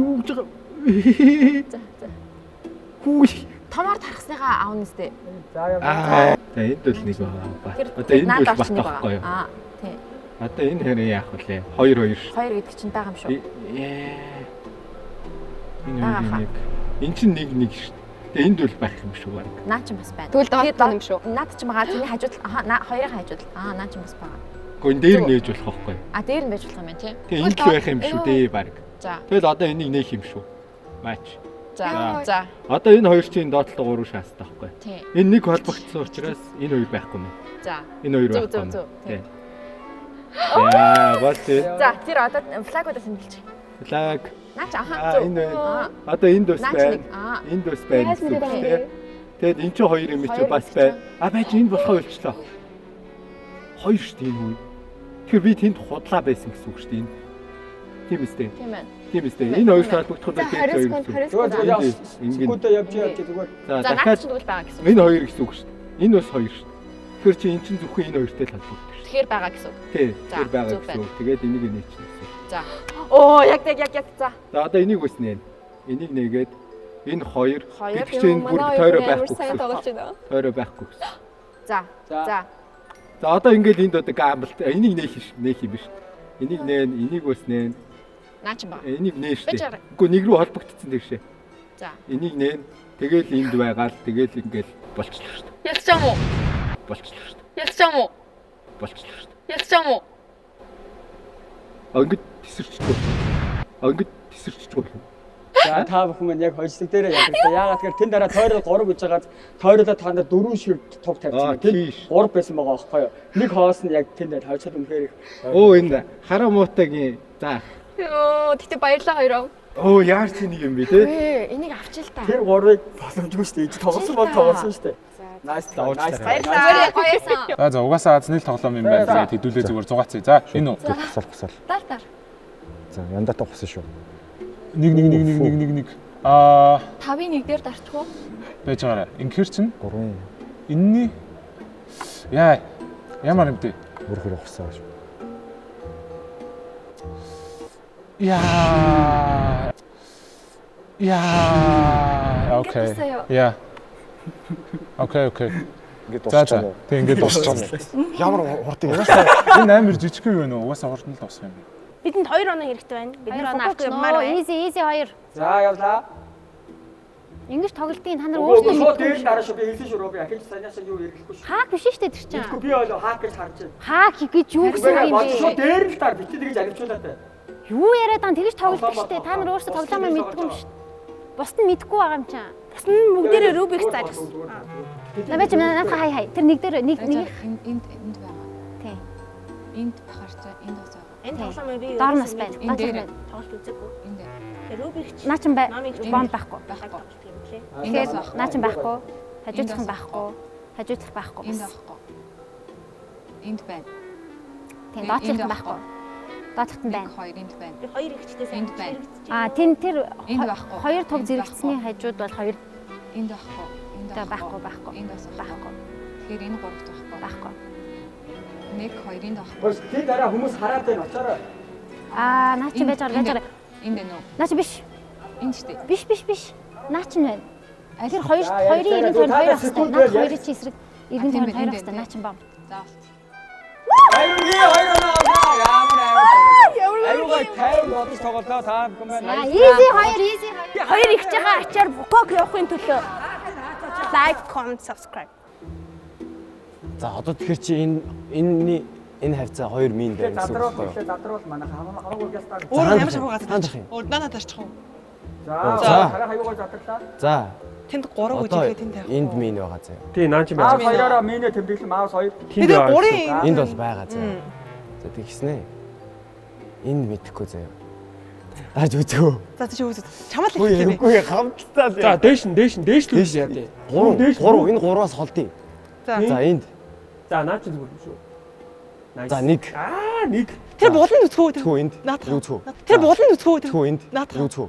Хүү. Томоор тархсныгаа аавна сте. За яа. За энд бол нэг байгаа. Одоо энэ бол багтахгүй юу? Аа, тий. Одоо энэ хэрэг яах вэ? 2-2 шүү. 2 гэдэг чинь байгаа юм шүү. Энэ энэ чинь 1-1 шүү. Тэгээ энд бол байх юм шүү баг. Наа ч бас байна. Тэгвэл доод юм шүү. Наад ч байгаа тэрний хажууд хоёрын хажууд. Наа ч бас байгаа. Гэхдээ энэ дээр нээж болох байхгүй. Дээр нь байж болох юм байна тий. Тэгээ энд л байх юм шүү дээ баг. За. Тэгэл одоо энийг нээх юм шүү. Матч. За. Одоо энэ хоёр чинь доотлого 3 шаастай байхгүй. Энэ нэг холбогдсон учраас энэ хоёр байхгүй юм. За. Энэ хоёр байхгүй. Тий. Яа, вот. За, тэр одоо флагуудаас хэмжилж. Флаг. Наач ахаа. Энэ одоо энд бас байна. Энд бас байна. Тэгэд эн чинь хоёр юм чи бас байна. Байж энд болохоо болчлоо. Хоёр шүү дээ энэ үе. Тэгэхээр би тэнд худлаа байсан гэсэн үг шүү дээ. Тийм үстэй. Тийм байна. Тийм үстэй. Энэ хоёр холбогдоход За 20 секунд 20 секунд. Секундаа явж зүгээр. За дахиад ч тэгвэл байгаа гэсэн үг. Энэ хоёр гэсэн үг шүү дээ. Энэ бас хоёр шүү дээ. Тэгэхээр чи эн чинь зөвхөн энэ хоёртой л холбогддог шүү. Тэгэхээр байгаа гэсэн үг. Тий. За, Тэр байгаа зүг гэсэн үг. Тэгээд энийг нээчихнэ гэсэн. За. Оо яг. За. За одоо энийг бас нээн. Энийг нээгээд энэ хоёр Хоёр гэдэг чинь бүр тойроо байхгүй. сайн тоглож байна. Тойроо байхгүй гэсэн. За. За. За одоо ингээд энд одоо гамбалт энийг нээх юм биш. Энийг нээн, энийг бас нээн. Наа чи ба. Энийг нээ штэ. Би чарга. Үгүй нэг рүү холбогдсон тийшээ. За. Энийг нээн. Тэгэл энд байгаал тэгэл ингээд болчихлоо штэ. Ялцсан уу? Болчихлоо штэ. Ялцсан уу? Болчихлоо штэ. Ялцсан уу? Ингээд тесэрчгүй. Ингээд тесэрчгүй. За та бүхэн маань яг хожлог дээрээ яадаг. Яагаад тэгэхээр тэн дараа тойрол 3 гэж байгаад тойролоо та нар 4 шиг туг тавьчихсан. Тэр 3 байсан байгаа байхгүй юу? Нэг хоос нь яг тэн дээр тавьчихсан үнэхээр их. Оо энэ хараа муутагийн за. Йоо, тэгтээ баярлаа хоёроо. Оо яар чи нэг юм бэ те? Энийг авчил та. Тэр 3-ыг боломжгүй шүү дээ. Тоглосон бол тоглосон шүү дээ. Nice. Баярлалаа. Баярлалаа. За угаасаа азны л тоглоом юм байна. Тэгээд хэдүүлээ зүгээр 6 цай. За энэ үү. Бусал. Талтар. За яндаатай хусан шүү. Нэг. 5-ын 1 дээр дарчих уу? Байж байгаарай. Инхээр чин 3. Энэний ямар юм бэ? Бүрхөр хусан шүү. Окей. Окей. Ингээд дуусчих юм уу? Тэг ингээд дуусчих юм. Ямар хурдан юм. Энэ амар жижиг юм байна уу? Угаасаа хурдан л дуусах юм. Бидэнд 2 оноо хэрэгтэй байна. Бид 2 оноо авчих юмар байна. Easy 2. За явлаа. Ингэж тоглолтын та нар Шууд өөрсдөө дээр дараа шүү би хэлсэн шүү рүү би ахиж санаасаа юу эргэлэхгүй шүү. хак биш шүү дээ тэр чинь. Би ойлоо хак гэж харж байна. Хак гэж юу гэсэн юм бэ? Шууд дээр л таар битээ тэгж аливчуулаад бай. Юу яриад дан тэгж тоглолт шүү дээ. Та нар өөрсдөө тоглоомоо мэдгүй юм шүү. Бусд нь мэдгүй байгаа юм чам. Бусд нь бүгдээрээ Рубик заажсан. Наваа чи надад хай. Тэр нэг дээр нэг энд байгаа. Тий. Энд бахаар чи энд бас байгаа. Энэ тоглоомоо би дарнаас байна. Энд дээр тоглолт үзээгүй. Энд дээр. Рубик наа чин бомб байхгүй. Тэгэхээр наа чин байхгүй. Хажуудлах нь байхгүй. Хажуудлах байхгүй. Энд байхгүй. Энд байна. Тийм доотлох нь байхгүй. Доотлох нь байна. Хоёр энд байна. Би хоёр ихчтэй энд байна. Тэн тэр энд байхгүй. Хоёр туг зэрэгцсний хажууд бол хоёр энд байхгүй. Энд байхгүй. Энд бас байхгүй. Тэгэхээр энэ гуравт байхгүй. Байхгүй. 1 2 энд байхгүй. Бос тэр дараа хүмүүс хараад байна очоорой. Наа чи байж байгаа. Энд байна уу? Наа чи биш. Энд штэ. Биш. Наа чи байна. Тэр хоёрын иргэн тойрон хоёр ах хэвээр. Наа хоёрын чи эсрэг иргэн тойрон хоёр ах хэвээр. Наа чи бам. За болт. Хоёр аюугаа тайм бодож тоглолоо та бүхэн байна. Easy 2. Хоёр их жагаа ачаар букок явахын төлөө лайк, comment, subscribe. За одоо тэгэхээр чи энэ хавцаа 2 мин дээр гэсэн үг байна. Задруулах манай хамаагүй гястаа. Ямар шахуу газар. Надад тарчих уу? За хараа хаягаа задарлаа. За. Тэнд 3 гэж хэлээ тэнд тавих. Энд мин байгаа заяа. Тий наан чи байна. Хоёроо минь тэмдэглэн маус 2. Тэнд 3. Энд бол байгаа заяа. За тэгснэ. Энд мэдэхгүй заяа. Тааж үзөө. За тийч үзээ. Чамд л хэлээ. Үгүй хамтдаа. За дээш нь л яа дээ. 3 энэ 3-аас холдъё. За энд. За наа чи зүгээр шүү. За 1. 1. Тэр булан үсгөө. Тхүү энд. Юу тхүү. Тэр булан үсгөө. Тхүү энд. Юу тхүү.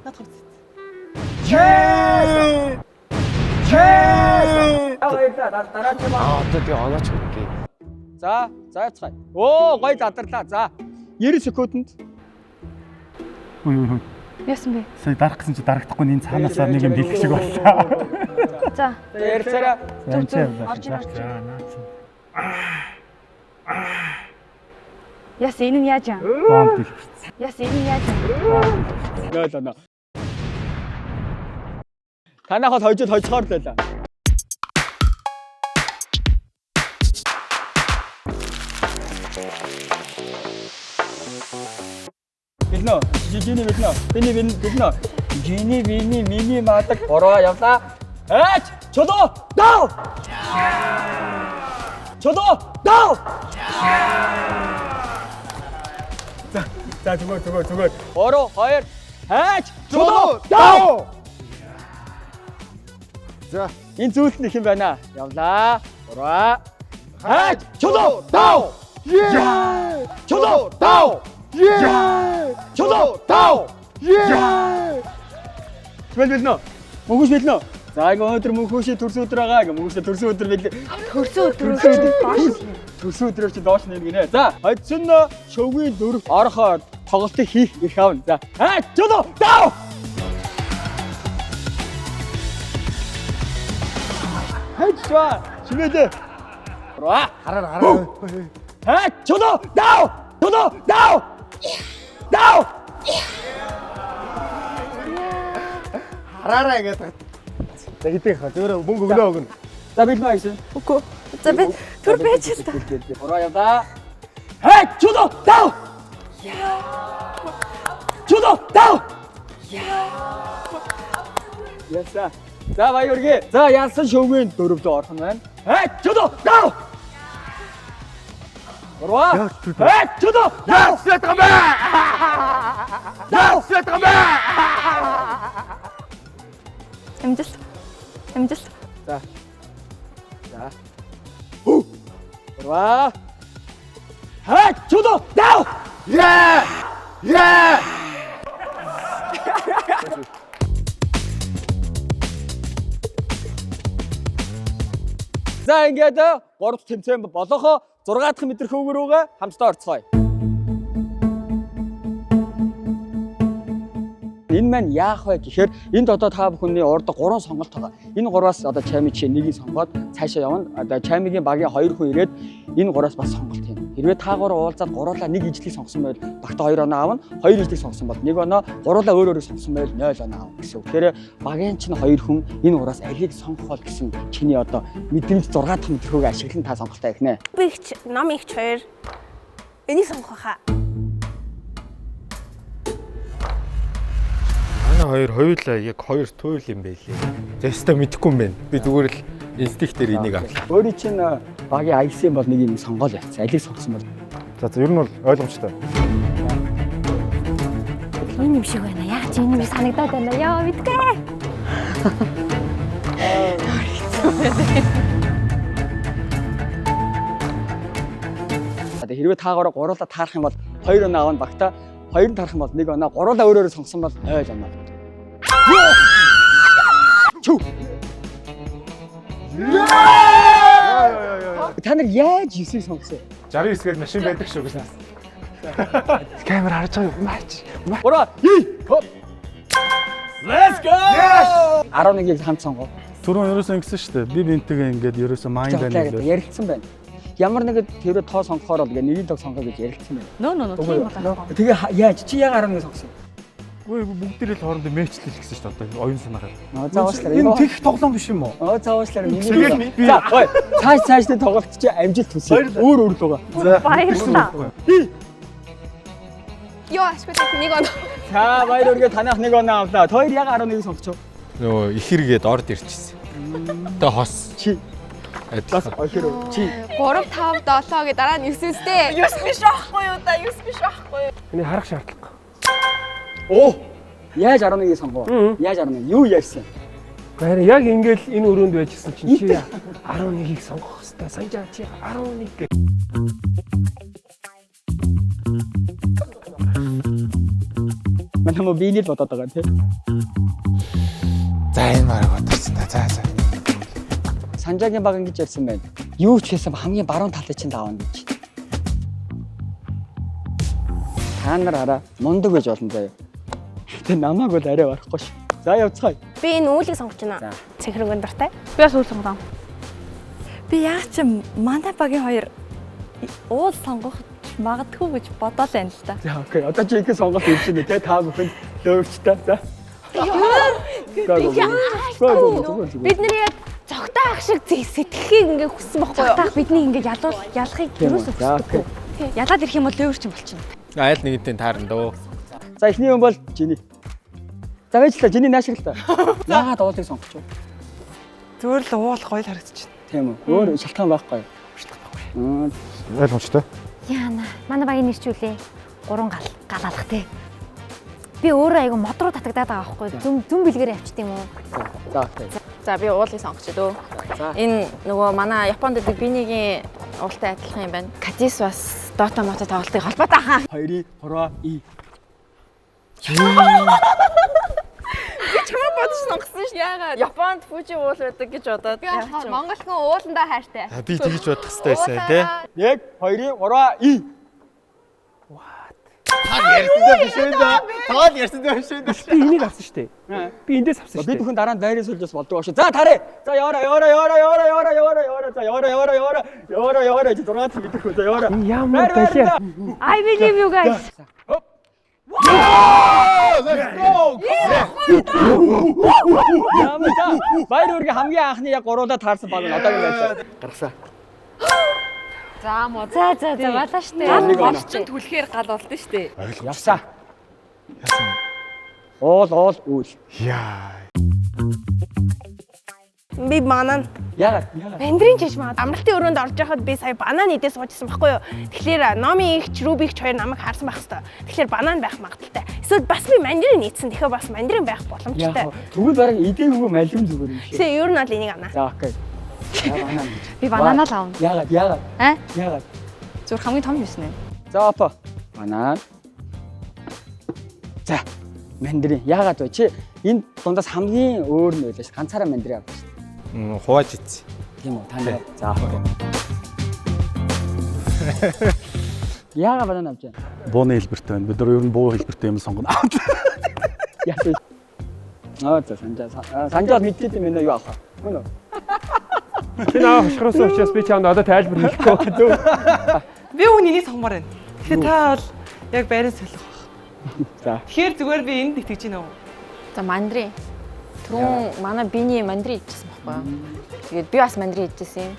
Одоо тэгээ онооч үгүй. За яцгаая. Оо гой задарлаа. За 90 секундэд. Яасан бэ? Сая дарах гэсэн чи дарагдахгүй энэ цаанаасаа нэг юм дэлгэх шиг боллоо. За. Ярьцаараа. Яс энэ нь яаж юм? Бомб дэлгэсэн. Яс энэ нь яаж юм? Нөө. Танах бол хожид хожихоор л байлаа. Биднөө, биднөө. Жини миний мадаг бороо явлаа. Чодоо дау. За зүгээр. 3 2 чодоо дау. За энэ зүйлт нь их юм байна. Явлаа. 3 чодоо дау. Чодоо дау. Чулуу дав. Бэлнэ. Мөнгөш бэлнэ. За ингээ өнөөдөр мөнхөшийн төрсөн өдөр байгаа. Ингээ мөнхөшийн төрсөн өдөр бэлээ. Төрсөн өдрөөр чи доош нэр гинэ. За, хоцсон шөвгийн дөрөв орохоор тоглолтыг хийх гэх аавна. За, чулуу дав. Хайчва. Чимээдэ. Хараа. Чулуу дав. Хараараа гэдэг. За хэдий хаа өөрөө мөнгө өгнө өгнө. За бэлмэ гэсэн. Үгүй. За би төр байж л та. Ороо яваа. Чулуу дав. Яса. За баяргээ. За ялсан шөвгийн дөрөвдөө орох нь байна. Чулуу дав. Ороо. Чулуу дав. Амжилт. За. Ороо. Чулуу дав. За ингээд 3 дахь тэмцээн болохоо 6 дахь мэдрэхүүг рүүгээ хамтдаа орцгоё. Энэ маань яах вэ гэхээр энд одоо та бүхний урд 3 сонголт байгаа. Энэ 3-аас одоо чами чи нэгийг сонгоод цаашаа явна. Одоо чамигийн багийн 2 хүн ирээд энэ 3-аас бас сонголт хийн. Хэрвээ та 3 уулзаад гуруулаа нэг ижлийг сонгосон байвал багт 2 оноо аавна, 2 ижлийг сонгосон бол 1 оноо, гуруулаа өөр сонгосон байвал 0 оноо аавна гэсэн үг. Тэгэхээр багийн чинь 2 хүн энэ 3-аас алийг сонгох бол гэсэн чиний одоо мэдрэмж 6 дахь мэдрэхүүг ашиглан та сонголтоо ихнэ. Би их ном их 2. Энийг сонгох хаа. Хоёр хоёулаа яг 2 туйл юм байлээ. Зэстэ мэдэхгүй юм байна. Би зүгээр л инстинктээр энийг авлаа. Өөрийн чинь багийн IC бол нэг юм сонгоол яц. Алийг сонгосон бол. За ер нь бол ойлгомжтой. Энэ юм шиг байна. Яг ч энэ юм санагдаад байна. Яа мэдгүй. Хэрвээ таагаар гуруулаа таарах юм бол 2 оноо аавна багта, 2 таарах юм бол 1 оноо, гуруулаа өөрөөр сонгосон бол 0 оноо. Чүү. Та нар яаж 9-ийг сонгосон? 69 гээд машин байдаг шүү гэсэн. Камер харж байгаа юмаач. Ороо. Let's go. 11-ийг хамт сонгоо. Түрүүн ерөөсөө ингэсэн шүү дээ. Би бинтэйгээ ингээд ерөөсөө майнд байна гэдэг. Ярилцсан байна. Ямар нэг тэр тоо сонгохоор бол ингээ нэгийг тог сонгоо гэж ярилцсан байна. Нөө тийм болоо. Тэгээ яаж чи яг 11 сонгосон? Үгүй бүгдээрээ л хоорондоо мэйчлэл гэсэн шүү дээ. Одоо оюун санаагаар. Заавчлаа. Энэ тех тоглоом биш юм уу? Заавчлаа. За ой. Цаашдын тоглолт чи амжилт хүсье. Өөр л байгаа. Баярлалаа. Йоо, ашгүй 1 оноо. За баяр үргээ танах 1 оноо авлаа. Хоёр яг 11 сонгоч. Нөө их хэрэгэд орд ирчихсэн. Тэгээ хос. Чи. Бас охир чи. 3 5 7 гэ дараа нь 9-тэй. 9 биш аахгүй юу да? 9 биш аахгүй юу? Энийг харах шаардлага. Оо. Яаж 11-ийг сонгоо? Яаж 11? Юу ярьсан? Харин яг ингээл энэ өрөөнд байжсэн чинь чи 11-ийг сонгох хэрэгтэй. Санжаа чи 11 гэ. Манай мө биний л бодоод байгаа тийм. За энэ мараг бодсон та. За. Санжаагийн баг ингэж ярьсан байна. Юу ч хийсэн хамгийн баруун талыг чинь давна гэж. Та нар араа мундаг байж болно заяа. Тэ намайг бол арай барахгүй ш. За явцгаая. Би энэ үүлийг сонгож байна. Цэнхэр гондртай. Би бас үл сонгоно. Би яг ч манай багийн 2 уул сонгох магадгүй гэж бодоол байна л да. За окей. Одоо чи ингэ сонгох юм чинь тэ та бүхэнд дөөвчтэй за. Бид нэр яг цогтой ах шиг сэтгэхийг ингээ хүссэн байхгүй юу? Бидний ингээ ялахыг юусоо хүсдэг. Ялаад ирэх юм бол өөр ч юм болчихно. Айл нэгэнтэй таарна дөө. За эхний юм бол жиний. За вэжлээ жиний наашиг л та. Яагаад уулыг сонгоч вэ? Зүгээр л уул гоё харагдчихна. Тийм үү. Өөр шалтгаан байхгүй. Ойлгомжтой. Яана. Манай багийн нэрчүүлээ. 3 гал алах те. Би өөрөө айгу мод руу татагдаад байгаа байхгүй. Зүм бэлгээр авчт юм уу? За окей. За би уулыг сонгоч дөө. Энэ нөгөө манай Японд байдаг бинигийн уултай адилхан юм байна. Катис бас Dota мото тоглолтыг холбоотой хаа. 2, 3, И. Би чамаа бодож сонгосон ш. Яагаад? Японд Фужи уул байдаг гэж бодоод. Би Монгол хүн ууландаа хайртай. Би тэгж бодох хэрэгтэй байсан тий. Яг 2, 3, И. Та ярьсандаа биш үү да? Таал ярьсандаа биш үү да? Би энийг авсан шүү дээ. Би эндээс авсан шүү дээ. Бид бүхэн дараа нь байрын сүлжээс болдог шүү. За тарэ. За яваа. За яваа. Чи дураад мэдэрхүү. За яваа. Ямар байлаа. I believe you guys. Let's go. Ямаа. Баяр үргээ хамгийн анхны яг гуруулаа таарсан баг нь одоогийн байж. Гаргасаа. За муу. За балаа штэ. Орчин түлхээр гал болдсон штэ. Явсаа. Оол үйл. Яа. Би банан. Яагаад? Мандрин чиш маа. Амралтын өрөөнд орж байхад би сая банан идээс суужсэн байхгүй юу? Тэгэхээр Номи ихч, Рубикч хоёр намайг харсан байх хэвээр. Тэгэхээр банан байх магадaltaй. Эсвэл бас би мандрин идсэн. Тэгэхээр бас мандрин байх боломжтой. Тэгвэл бараг идээгүй малгим зүгээр юм шиг. Тэгээ ер нь бол энийг авна. За окей. Би бананаа л аавна. Яагаад? Яагаад? Зүр хамгийн том юусэн ээ. За опо. Банан. За мандрин. Яагаад вэ? Чи энэ дундаас хамгийн өөр нь байлаа ш. Ганцаараа мандрин авсан ш. Хувааж ицсэн. Тийм үү? Тань. За окей. Яагаад банан авч байна? Бууны хэлбэртэй байна. Бид нар ер нь буу хэлбэртэй юм сонгоно. Яасан. За санжаад мэдээд юм юу авах вэ? Мөн үү? Би наа хошгоросон учраас би чамд одоо тайлбар хийхгүй байна. Би үүнийг сонгомоор байна. Тэгэхээр та бол яг байраа солих баг. За. Тэгэхээр зүгээр би энд итгэж гинэ үү? За мандрин. Түрүүн манай биний мандрин идчихсэн байхгүй юу? Тэгээд би бас мандрин идчихсэн юм.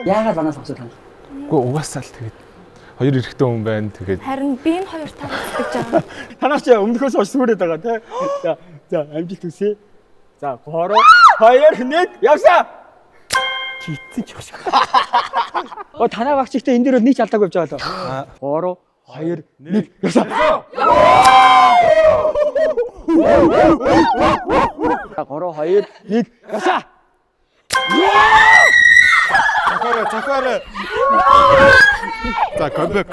Яагаад банаас авч байгаа юм? Гэхдээ угаасаа л тэгээд хоёр эрэгтэй хүн байна. Тэгээд Харин би энэ хоёр таарч байгаа. Танаас чи өмнөхөөс хойш сүрээд байгаа тий. За амжилт хүсье. За 3 2 1 явсаа. Чи ицсэн ч хош. Оо танаа багч ихтэй энэ дээр нэг ч алдаагүй явж байгаа лөө. 3 2 1 явсаа. 3 2 1 явсаа. Цахаараа. За камбэк.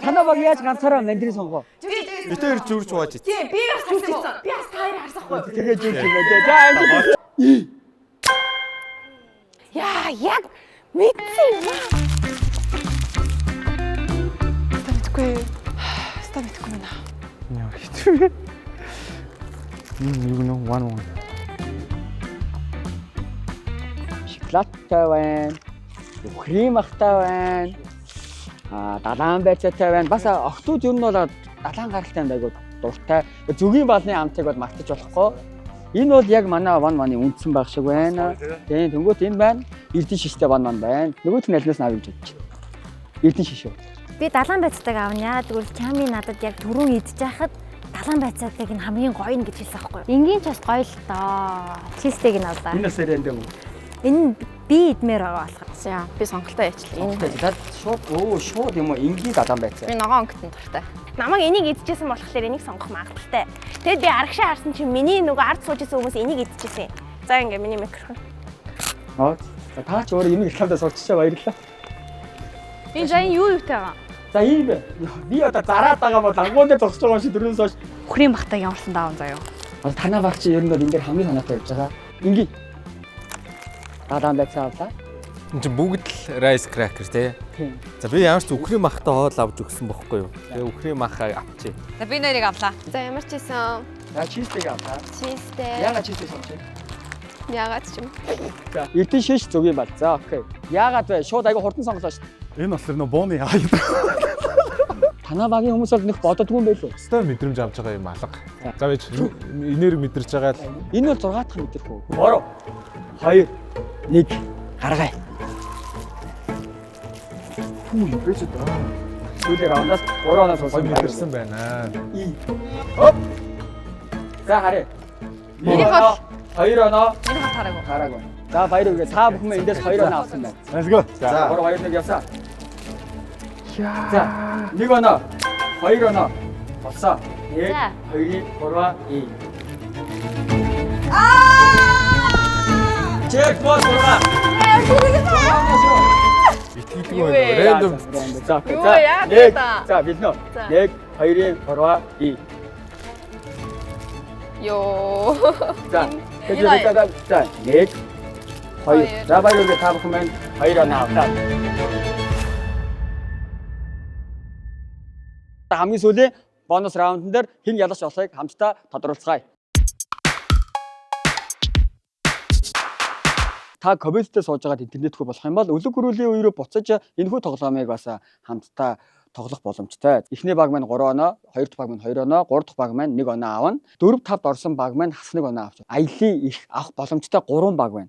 Танаа баг яаж ганцаараа мандрин сонгоо? Би тэр зүрж хувааж ицсэн. Тий, би бас зүрчсэн. Би бас таяр харсахгүй. Тэгээ зүрч юм байна. За амжилт. Яа, яг мэдсэн юм аа. Стамитгүй байна. Яа хэвчээ. Юу нөө 1 Шоколадтай байна. Крем ахтай байна. Далаан байцаатай байна. Бас охтууд ер нь бол далаан гаралтай юм дайгуу дуртай. Зүгийн балны амтыг бол мартаж болохгүй. Энэ бол яг манай ван үндсэн баг шиг байна. Тийм тэнгуут энэ байна. Эрдэнэ шиштэй ван байна. Нөгөөх нь алнаас нь авч явж. Эрдэнэ шиш үү? Би далаан байцаатайг авна. Тэгвэл чами надад яг түрүүн идэж байхад далаан байцаатайг нь хамгийн гоё нь гэж хэлсэн байхгүй юу? Энгийн ч бас гоё л доо. Чизтэйг нь авлаа. Энэ сэрэн дэм үү? Энэ би идмээр байгаа болохоор. За би сонголтоо яачлаа. Энэ шууд юм уу? Энгийн далаан байцаа. Би ногоон өнгөтэн дуртай. Намайг энийг идчихсэн болохоор энийг сонгох магадaltaй. Тэгэд би арагшаа харсан чинь миний нөгөө ард суужсэн хүмүүс энийг идчихсэн. За ингээ миний микрофон. Та ч өөр энийг рекламдаа сурччихаа баярлалаа. Энэ жаа юу юутай байгаа? За ийм бэ. Би одоо зараад байгаа бол ангуун дээр зогсож байгаа шиг дөрөвөөс хойш Бүхрийн багтаа ямарсан даавн заяа. Танаа баг чи ер нь бол энэ дээр хамгийн санаатай явж байгаа. Ингийн. Далаан байцаа авлаа. Энд чинь бүгд л rice cracker тий. За би ямар ч үхрийн махтай хоол авч өгсөн бохгүй юу. Тэгээ үхрийн мах авчи. За би нэрийг авлаа. За ямар ч байсан. За чизтэй авлаа. Чизтэй. Яагаад чизтэй сонгоч? Яагаад ч юм. За эрдэн шиш зүг юм бол. За окей. Яагаад вэ? Шууд айгу хурдан сонголоо шүү дээ. Энэ болохоор нөө бууны аяд. Танаа багийн хүмүүс бол нэг бододгүй юм байлоо. Өстой мэдрэмж авч байгаа юм алга. За байж энерги мэдэрч байгаа л. Энэ бол 6 дахь мэдэрхүү. 3 2 1 гаргая. Хүү бэж даа. Сүүлээр оноос 3 оноос гоё мэдэрсэн байна. Оп. За харъя. 2 оноо. Энэ хатаараагүй. Хараагүй. За баяр үгээ. Та бүхэн эндээс 2 оноо авсан байна. Let's go. За 3 2 1 явсаа. За 1 оноо. 2 оноо. Болсоо. 1 2 3 2. Чекпот сургаа. Итгэдэг байна. Рэндом. За. Юу яа гэдэг. За бид нөө. 1 2-ын 3 и. Йоо. За. Тэгээд за 1 2. За баярлалаа та бүхэн маань 2 оноо авлаа. Хамгийн сүүлийн бонус раундн дээр хэн ялах болохыг хамтдаа тодорхойлцгаая. Та компьютертэй сууж байгаад интернетгүй болох юм бол өлөг гөрүүлийн үе рүү буцаж энэхүү тоглоомыг бас хамтдаа тоглох боломжтой. Эхний баг маань 3 оноо, хоёр дахь баг маань 2 оноо, гурав дахь баг маань 1 оноо авна. 4, 5-д орсон баг маань хас 1 оноо авч. Аяллаа их авах боломжтой 3 баг байна.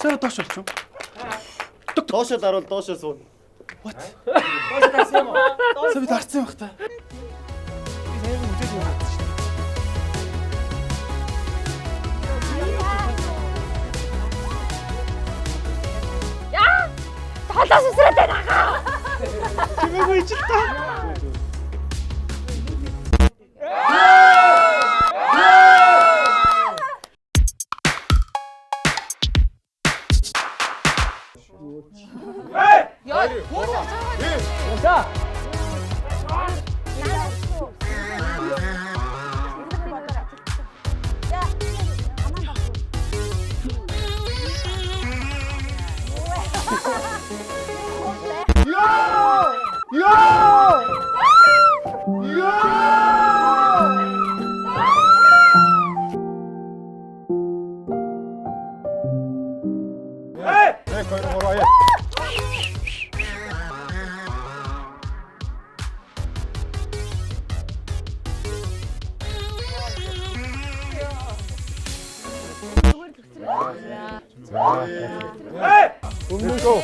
Сара доош болчих. Доошоо дарвал доошоо суун. What? Доошоо дарсан юм уу? Сая дарсан юм бах та. Яа! Толоос үсрээд байна. Чимээгүй ч та. Өмнөдөө.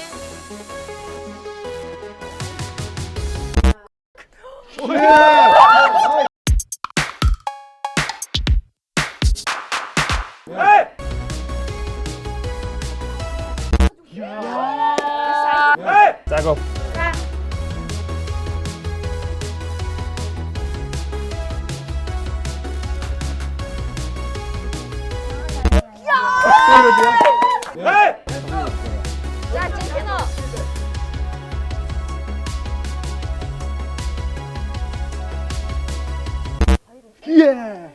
За го. Yeah.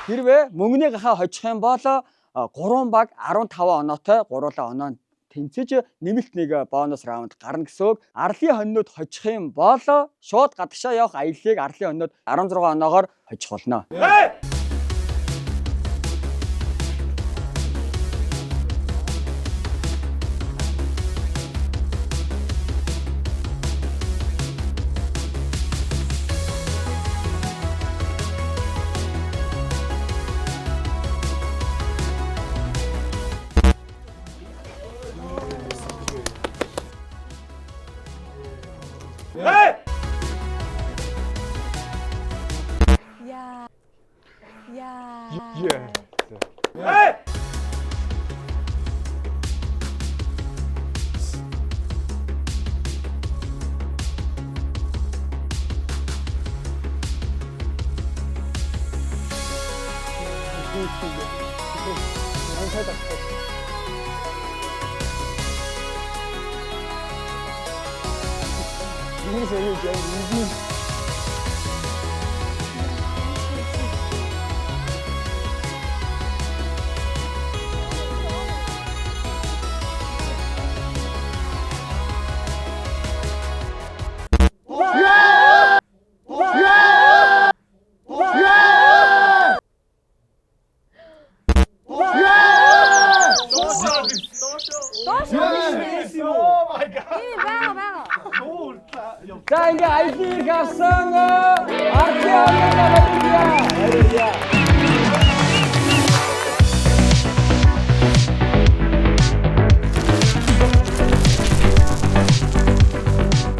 Хэрвээ мөнгөний гахаа хожих юм бол 3 баг 15 оноотой гуруула оноо тэнцэж нэмэлт нэг бонус раунд гарна гэсэн үг. Арлын хоньнууд хожих юм бол шууд гадагшаа явах аяллыг арлын хоньнууд 16 оноогоор хожих болно. За ингээ аяллыг авсан Артём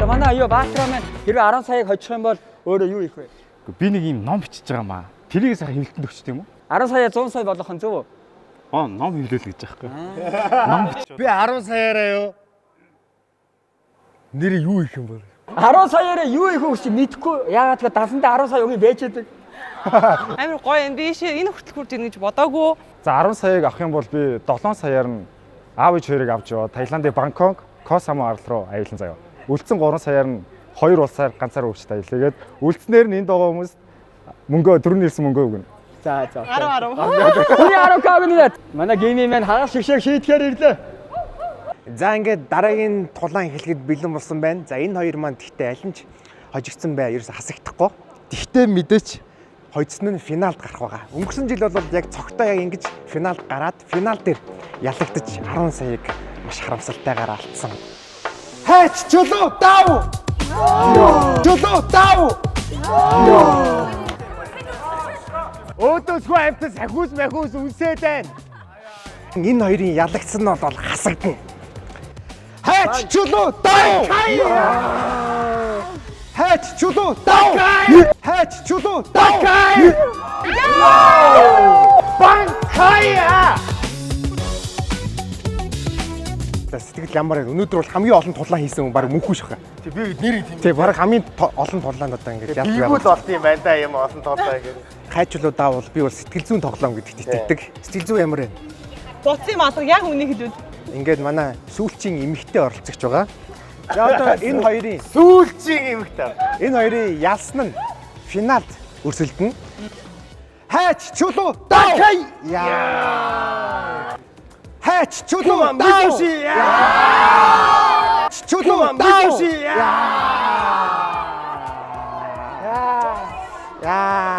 За манай аюу Баатар маань хэрвээ 10 саяг хоцрох юм бол өөрөө юу хийх вэ? Би нэг юм ном бичиж байгаа маа. Тэрийг сайхан хэмэлтэнд өгч тийм үү? 10 сая 100 сая болгох нь зөв үү? Ном хөвлөл гэж байгаа байхгүй. Ном бич. Би 10 саяараа юу? Нэр юу их юм бол? 10 саяараа юу их вэ гэж мэдэхгүй. Яагаад гэвэл дасандаа 10 сая өгье байж байдаг. Амар гоё юм би энэ хүртэл хүрд ирнэ гэж бодоагүй. За 10 саяг авах юм бол би 7 саяар нь аав ээж хоёрыг авч яваа Таиландын Бангкок, Коh Samui арал руу аялсан заяа. Үлдсэн 3 саяар нь 2 улсаар ганцаар өвчт аяллаа. Тэгээд үлдснээр нь энд байгаа хүмүүс мөнгөө төрөнд ирсэн мөнгөө өгнө. За. 10. Хүний 10 кагнаад. Манай геймийн маань хагас шигшээ шийтгэхээр ирлээ. За ингээд дараагийн тулаан эхлэхэд бэлэн болсон байна. За энэ хоёр маань тэгтээ аль нь ч хожигдсан бай. Ерөөс хасагдахгүй. Тэгтээ мэдээч хойцсон нь финалд гарах байгаа. Өнгөрсөн жил бол яг цогтой яг ингэж финалд гараад финал дээр ялагдаж 10 саяг маш харамсалтайгаар алдсан. Хайч чулуу дав! Чулуу дав! Өөдөөсгүй амтан сахиус махиус үнсээд байна. Энэ хоёрын ялагдсан нь бол хасагдана. Хайч чулуу дав! Хайч чулуу дав! Хайч чулуу дав! Банкая! Сэтгэл ямар өнөөдөр бол хамгийн олон тулаан хийсэн хүн баг мөнхүү шахаа. Тэг би нэр тийм. Тэг баг хамгийн олон тулаанд одоо ингэж ялт байгаа. Бигүүл болт юм байна да юм олон тулаан гэж. Хайчлуу даавал би бол сэтгэл зүйн тоглоом гэдэгт итгэдэг. Сэтгэл зүй ямар вэ? Буцын малга яг үнийг хэлвэл. Ингээд манай сүүлчийн эмэгтэй оролцогч байгаа. За одоо энэ хоёрын сүүлчийн эмэгтэй. Энэ хоёрын ялсан нь финалд өрсөлдөнө. Хайч чулуу дав! Яа! Хайч чулуу дав! Чулуу дав! Яа!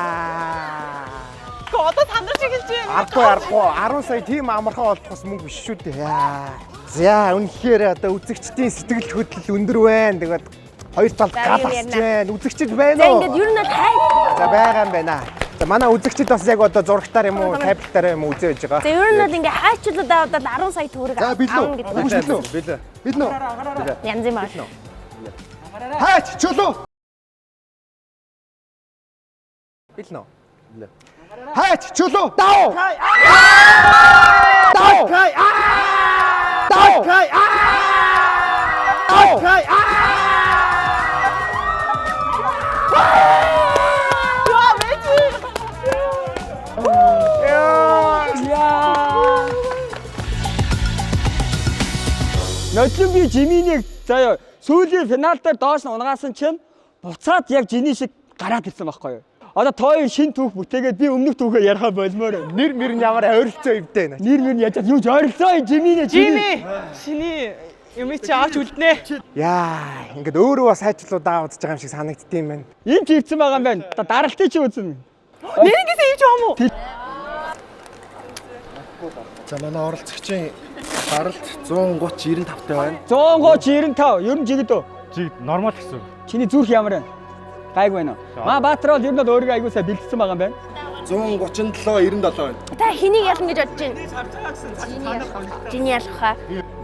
Одоо тандар чиглэж байна. Аргагүй 10 сая тийм амархан олдохоос мөнгө биш шүү дээ. Яа. За үнэхээр одоо үзэгчдийн сэтгэл хөдлөл өндөр байна. Тэгээд хоёр талд гал асч байна. Үзэгчд байна уу? За ингээд ер нь бол хай. За байгаа юм байна. За манай үзэгчд бас яг одоо зурагтаар юм уу, таблетаар юм уу үзээ байж байгаа. За ер нь бол ингээд хайчлууд аваад 10 сая төгрөг авах Билээ. гэдэг. Билээ. Янз юм аа. Хайч чулуу. Билнэ. Билээ. Хайч чулуу дав! Дав! Дав! Нотлон би Жиминийг заяа сүүлийн финал дээр доош нь унгаасан чинь буцаад яг Жини шиг гараад ирсэн байхгүй юу? Одоо тооёр шин түүх бүтээгээд би өмнөх түүхээ ярихаа болмоор. Нэр мөр нь ямар ойролцоо өвдөө. Нэр мөр нь яаж юу ч ойролцоо Жиминий Жими. Шиний юм чи авч үлднэ. Яа, ингээд өөрөө бас хайчлуу даавдж байгаа юм шиг санагддсан юм байна. Ийм ч ирсэн байгаа юм байна. Даралтыг чи үзэн. Нэрнээс ийм ч юм уу? За манай оролцогчийн даралт 130-95 таа байна. 130-95. Ер нь жигд үү? Жигд нормал гэсэн. Чиний зүрх ямар байна? Гайгүй байна уу? Маа Баатар бол ер нь өөрийгөө аягүй сайн бэлдсэн байгаа юм байна. 137-97 байна. Та хэнийг ялна гэж бодож байна? Жини ялах.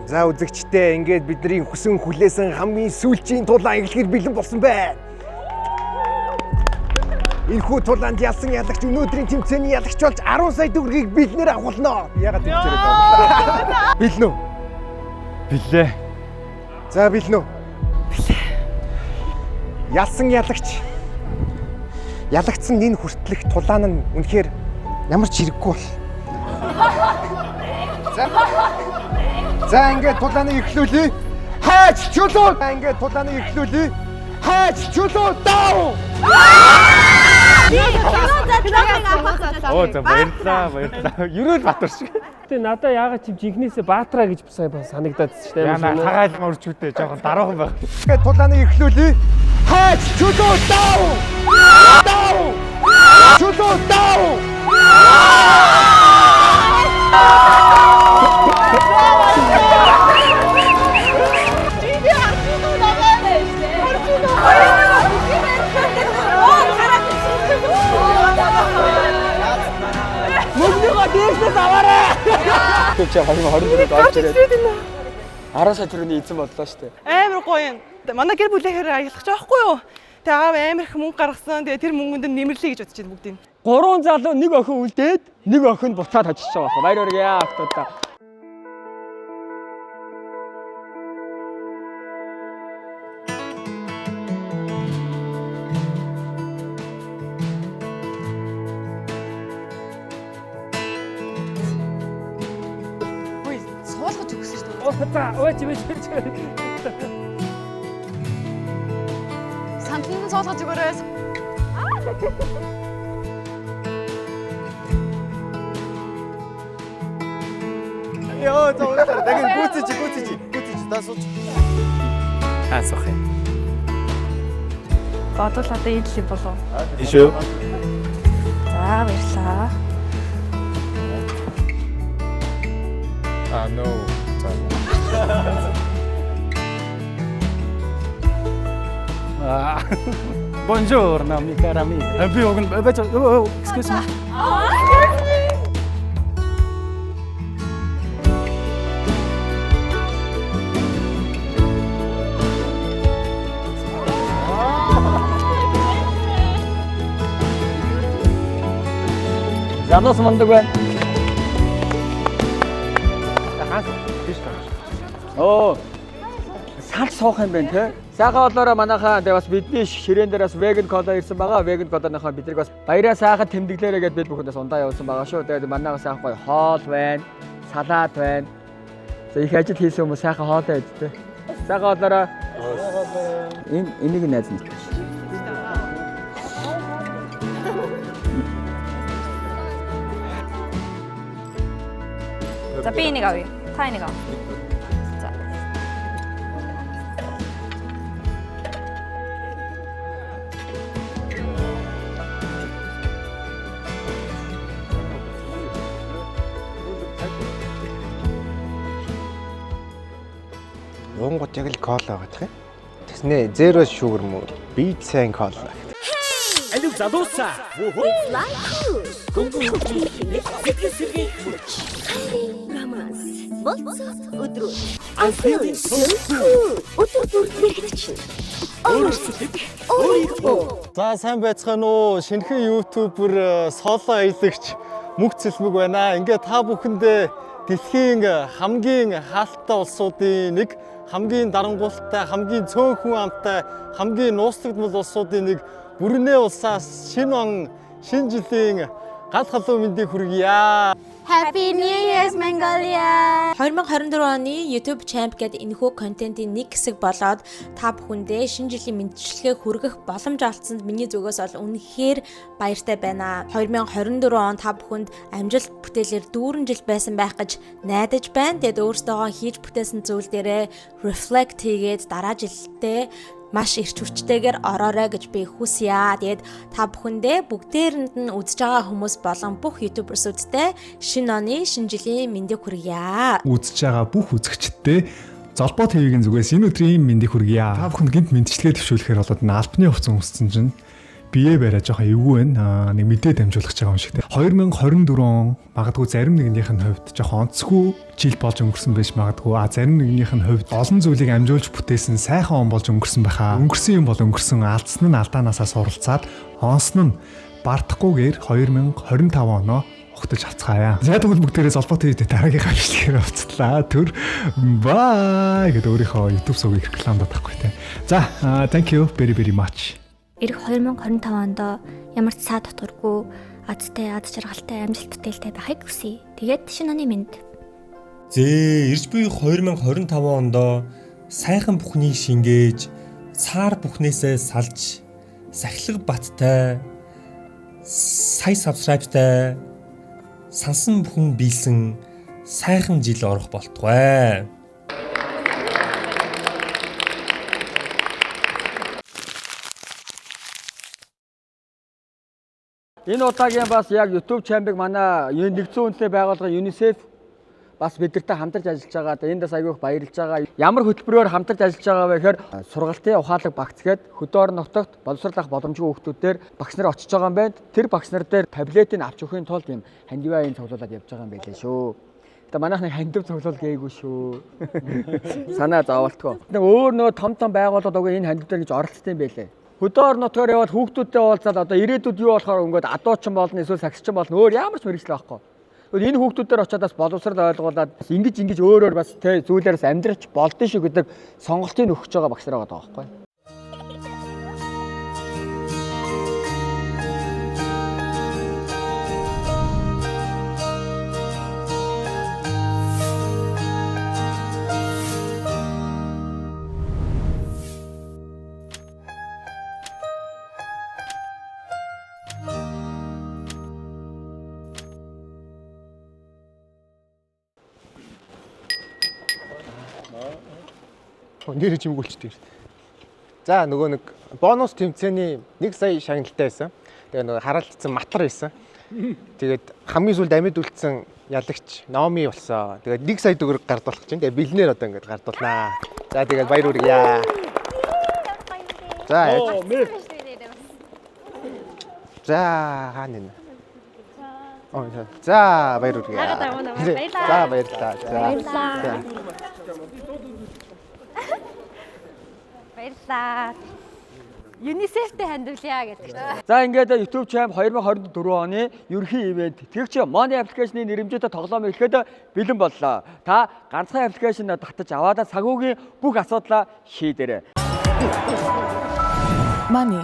За үзэгчдээ ингээд бидний хүсэн хүлээсэн хамгийн сүүлчийн тулаан эхлэхээр бэлэн болсон байна. Энэхүү тулаанд ялсан ялагч өнөөдрийн тэмцээний ялагч болж 10 сая төгрөгийг бэлнээр авахулнаа. Ягаад гэж байна? Бэлнэ үү? Билээ. За бэлнэ үү? Билээ. Ялсан ялагч. Ялагдсан энэ хүртэлх тулаан нь үнэхээр ямар ч хэрэггүй бол. За ингээд тулааныг эхлүүлье. Хайч чулуу. Ингээд тулааныг эхлүүлье. Хайч чулуу дав. Оо за баярлаа. Ерөөл Баатар шиг. Тэ надаа яагаад чи жинхнээсээ Баатараа гэж санагдаад шүү дээ. Яна хагаалмаар үрчүүтэй жоохон дараахан байх. Ингээд тулааныг эхлүүлье. Хайч чулуу дав. Дав. Чулуу дав. Мөнгөний дээрээс аваарай. Тэг чи 2024-д орж ирээд. 10 сая төгрөгийн эзэн боллоо шүү дээ. Амар гоё юм. Манай гэр бүлээр аялах жоохгүй юу? Тэгээ аав амар их мөнгө гаргасан. Тэгээ тэр мөнгөнд нь нэмэрлэе гэж бодож байна бүгдийг. 3 залуу нэг охин үлдээд нэг охин буцаад очиж байгаа байна. Баяр хүргэе автуудаа. Суулгаж өгсөн шүү дээ. Ой чимээ. Сандлын суулгаж өгөөрэй. Яа, зовлоо. Дахин гүцэж. Тасууч. Асуух юм. Бодвол одоо ийдэл болов. Ишүү. За баярлаа. No. Buongiorno, mi cara amica. Excuse me. Янаас мундаг байна. Оо. Сар суух юм байна те. Сайхан болоороо манайхаа тэгээ бас бидний ширээн дээр бас веган кола ирсэн байгаа. Веган коланыхаа бидрийг бас баяраа сайхан тэмдэглээрэй гэдээ бид бүхэндээс ундаа явуулсан байгаа шүү. Тэгээд манайхаа сайхан гоё хоол байна, салат байна. За их ажил хийсэн хүмүүс сайхан хоолоо идтээ. Сайхан болоороо. Энийг найз нь. За би энийг авъя. Та энийг ав. За. Уунгууд яг л кола байгаа тийм. Тэснэ zero sugar мөр. Beat сайн кола. Алив залуусаа. I'm feeling so cool. За сайн байцгаана уу? Шинэхэн YouTuber соло аялагч Мөнх Цэлмэг байна. Ингээ та бүхэндээ дэлхийн хамгийн хаалттай улсуудын нэг, хамгийн дарангуйлтай, хамгийн цөөнхөн амтай, хамгийн нууцлагдмал улсуудын нэг Бүрнээ улсаас шинэ он, шинэ жилийн гал халуун мэндийг хүргье. Happy New Year's Mongolia. 2024 оны YouTube Champ гэдэг энэхүү контентын нэг хэсэг болоод та бүхэндээ шинэ жилийн мэндчилгээ хүргэх боломж олгосонд миний зүгээс бол үнэхээр баяртай байна. 2024 он та бүхэнд амжилт бүтээлээр дүүрэн жил байсан байх гэж найдаж байна. Тэгэд өөрсдөө хийж бүтээсэн зүйл дээрээ reflect хийгээд дараа жилдээ маш эрч хүчтэйгээр ороорой гэж би хүсье. Тэгээд та бүхэндээ бүгдээрэнд нь үзэж байгаа хүмүүс болон бүх YouTubers-уудтай шинэ оны шинэ жилийн мэндийг хүргье. Үзэж байгаа бүх үзэгчдтэй Золбоо ТV-ийн зүгээс энэ өдрийн мэндийг хүргье. Та бүхэнд гинт мэндчлэгээ төвшүүлэхээр болоод альпны хувцас өмссөн чинь бие бариа жоохон эвгүй байна. Нэг мэдээ дамжуулах гэж байгаа юм шиг те. 2024 он магадгүй зарим нэгнийх нь хувьд жоохон онцгүй жил болж өнгөрсөн байж магадгүй. Зарим нэгнийх нь хувьд олон зүйлийг амжуулж бүтээсэн сайхан он болж өнгөрсөн байхаа. Өнгөрсөн юм бол өнгөрсөн, алдсан нь алдаанаасаа суралцаад, онсон нь бардахгүйгээр 2025 оноо ухтаж авцгаая. За тэгвэл бүгдээрээ Золбоо ТV-д дараагийнхаа бичлэгээр уулзлаа. Түр бай гэдэг өөрийнхөө YouTube сувгийг рекламад авахгүй те. За thank you very very much. Ирэх 2025 онд ямар ч саад дутуургүй азтай, аз жаргалтай, амжилт бүтээлтэй байхыг хүсье. Тэгээд шинэ оны мэнд. Ирж буй 2025 онд сайхан бүхнийг шингээж, саар бүхнээсээ салж, сахилга баттай, сая сабскрайбтай, сансан бүхэн биелсэн сайхан жил орох болтугай. Энэ удаагийн бас яг YouTube Champ-ыг манай нэгдсэн үндэсний байгууллага UNICEF бас бидэртэй хамтарч ажиллаж байгаа. Эндээс аягүй их баярлж байгаа. Ямар хөтөлбөрөөр хамтарч ажиллаж байгаа вэ гэхээр сургалтын ухаалаг багц гээд хөдөө орон нутагт боловсруулах боломжгүй хүүхдүүдээр багш нар очиж байгаа юм байна. Тэр багш нар дээр таблетыг авч өгөхийн тулд юм хандиваа цуглуулад явж байгаа юм байлээ шүү. Одоо манайхны хандив цуглуул гээгүй шүү. Санаа зоволтгоо. Нэг өөр нөгөө том байгууллагууд уг энэ хандив дээр гэж оролцсон юм байлээ. Хөдөө орнотоор яваад хүүхдүүдтэй уулзаад одоо ирээдүйд юу болохоор өнгөд адуучин болно эсвэл сагсчин болно өөр ямар ч мэрэгжил байхгүй. Энэ хүүхдүүдээр очиад бас боловсрал ойлгуулад ингэж өөрөөр бас тэ зүйлээрс амьдрч болдсон шүү гэдэг сонголтыг өгч байгаа багш нар байгаа байхгүй. Нэр чимгүүлчтэй. За нөгөө нэг бонус тэмцээний 1 сая шагналтай байсан. Тэгээ нөгөө харалтцсан матар байсан. Тэгээд хамгийн сүүлд амьд үлдсэн ялагч Номи болсон. Тэгээд 1 сая төгрөг гардуулах чинь. Тэгээ бэлнээр одоо ингэж гардуулнаа. За тэгээд баяр хүргье. За. За хаана нэ. За баяр хүргье. За баярлалаа. Баярлалаа. UNICEF-тэй хандвлаа гэдэг. За ингээд YouTube Champ 2024 оны ерөнхий ивент тэгвч Money аппликейшны нэрэмжтэй тоглоом эхлэхэд бэлэн боллоо. Та ганцхан аппликейшн татаж аваад цагуугийн бүх асуудлаа шийдээрэй. Money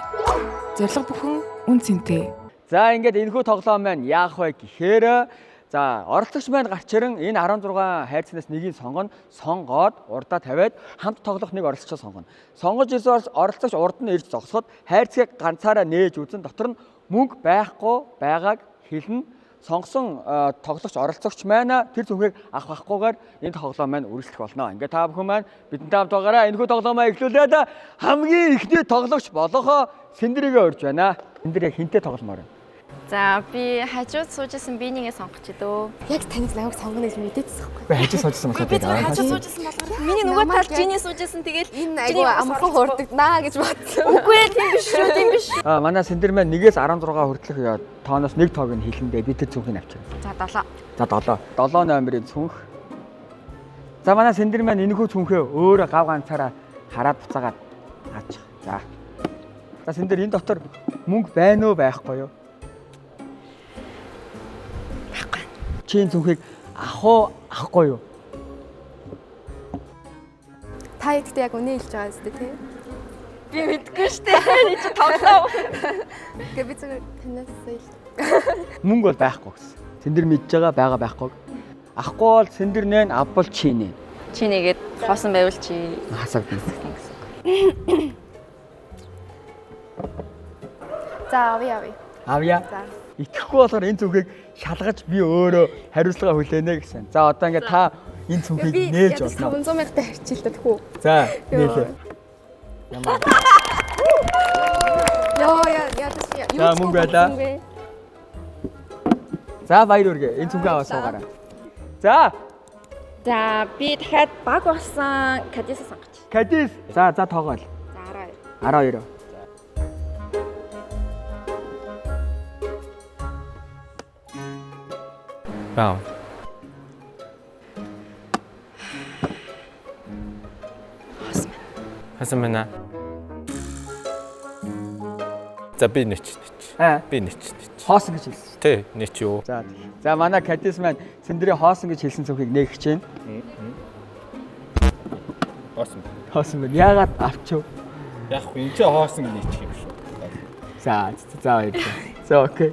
зорилго бүхэн үн цэнтэй. За ингээд энэхүү тоглоом маань яах вэ гэхээр за оролцогч маань гарч ирэн энэ 16 хайрцагнаас нэгийг сонгоод урдаа тавиад хамт тоглох нэг оролцогчоо сонгоно. Сонгож ирсэн оролцогч урд нь ирж зогсоход хайрцгийг ганцаараа нээж үзэн дотор нь мөнгө байхгүй байгааг хэлнэ. Сонгосон тоглогч оролцогч маань тэр зүнхийг авах байхгүйгээр энэ тоглоом маань үргэлжлэх болно. Ингээд та бүхэн маань бидэнтэй хамт байгаараа энэхүү тоглоомоо эхлүүлээд хамгийн ихний тоглогч болох Сэндрийгээ урьж байна. Сэндрий хинтээ тогломоор байна. За би хажууд суужсэн биенийгээ сонгоч дөө. Яг таныг намайг сонгоно гэж мэдээдсэн байхгүй. Би хажууд суужсэн болохоо би хажууд суужсэн болохоор миний нөгөө талд чиний суужсэн тэгэл энэ айгүй амархан хуурдагнаа гэж бодсон. Үгүй ээ тийм биш шүү тийм биш. Манай Сэндэр маань 1-ээс 16 хүртэлх тооноос нэг тоог нь хэлэндээ би тэр цүнхийг авчирсан. За 7. За 7 номерын цүнх. За манай Сэндэр маань энэхүү цүнхээ өөрөө гав ганцаараа хараад буцаагаад аачих. За. За Сэндэр энэ дотор мөнгө байна уу байхгүй юу? Чин зүнхийг авахгүй юу? Та ихтэй яг үнэ хэлж байгаа зү тий. Би мэдгүй штэ. Энд чи тоглоо. Гэ би зөв танаас ил. Мөнгө бол байхгүй гэсэн. Сэндэр мэдж байгаа байхгүй. Ахгүй бол Сэндэр нэ авбал чи нэ. Чи нэгээд хоосон байвал чи хасагдана гэсэн. За авъя. Авъя. Итгэхгүй болохоор энэ зүнхийг шалгаж би өөрөө хариуцлага хүлээнэ гэсэн. За одоо ингээд та энэ зүнхийг нээж болно. 500 мянган харьцуултад хүү. За нээлээ. Яа. За мөнгө байлаа. За баяр хүргэе. Энэ зүнхээ аваад суугаарай. За. За би дахиад баг болсон Кадис сонгоч. Кадис. За тоогоол. За 12. Вау. Хасан мэнэ. За би нэч. Би нэч. Хоосон гэж хэлсэн. Тий, нэч юу. За манай Кадис маань Сэндрийн хоосон гэж хэлсэн цүнхийг нээх гэж байна. Хоосон байна. Яагаад авчив? Яг энэ ч хоосон гэж нэчих юм шүү. За баярлалаа. За окей.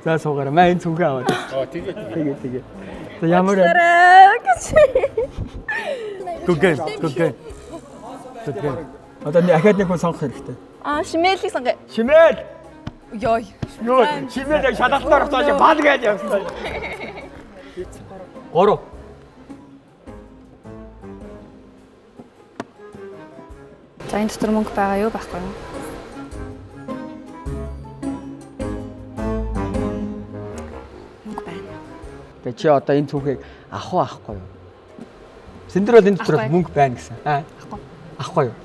За суугаарай. Маа энэ цүнхээ аваад. Тэгээ. За ямар Гүгэн. Одоо ахаад нэг хүн сонгох хэрэгтэй. Шимээлийг сонгоё. Шимээл. Йой. Шимээл яг шалгалтаар очиж бал гэж явсан. 3. За энэ дотор мөнгө байгаа юу байхгүй юу? Тэгээ чи одоо энэ цүнхийг авахгүй юу? Сэндэр бол энэ дотор мөнгө байна гэсэн. Авахгүй юу?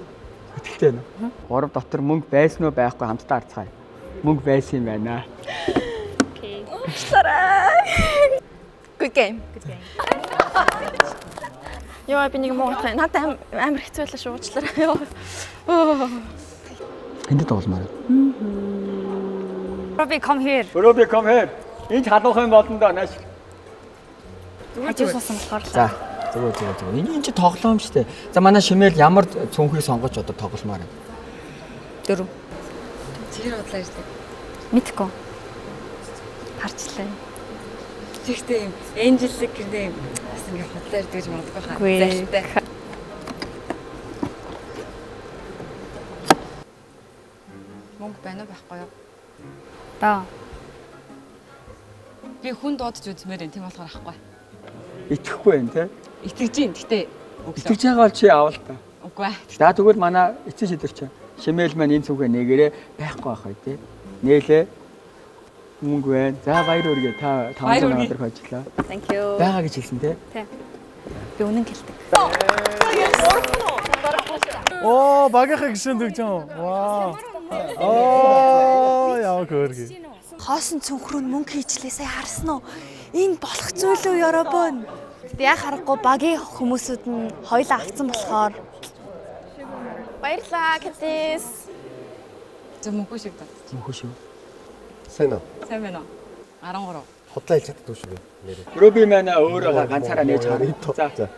Итгэлтэй байна уу? 3 дотор мөнгө байсан уу байхгүй хамтдаа харцгаая. Мөнгө байсан юм байна. Окей. Уучлаарай. Good game. Яа би нэг муу тань. Надад амар хэцүү байлаа шуучлаарай. Йоо. Энд тогломоор. Ruby come here. Ruby come here. Энд халуух юм болно доо нааш. Хажуу суусан болохоор л. За. Зүгээр. Энэ чи тоглоом шүү дээ. За манай Шимэл ямар цүнхийг сонгож одоо тогломоор юм. 4. Чигээр бодлоо ирдэг. Мэдхгүй. Харчлаа. Тэгтээ юм Angel-ийг гэрдээ юм бас ингэ хотлоо ирдэг гэж магадгүй хаа. Залтай. Мөнгө байна уу байхгүй юу? Баа. Би хүн дуудаж үзмээр юм тийм болохоор ахгүй. Итгэхгүй юм те. Итгэж юм гэтээ. Итгэж байгаа бол чи авал та. Үгүй ээ. За тэгвэл манай эцэг шидэр чи Шимэл маань энэ цүнхээ нэгээрээ байхгүй байхаа тий. Нээлээ. Мөнгө байна. За баяр хүргээ та 500 доллар хожлоо. Thank you. Бага гэж хэлсэн тий. Тий. Би үнэн хэлдэг. Оо, багийнхаа гişэн дөгжөн. Вау. Оо, яа гөргий. Хоосон цүнхрүү мөнгө хийчлээ сая харсан уу? Энэ болох зүйл үү Европон? Гэтэ яг харахгүй багийн хүмүүсүүд нь хоёлаа авцсан болохоор Баярлалаа Катис. Зөв мөнгө шиг даа. Мөнгө шүү. Сайн уу? Сайн байна уу? 13. Хотлоо хэлж чаддаг шүү дээ. Руби маань өөрөө ганцаараа нээж харна. За.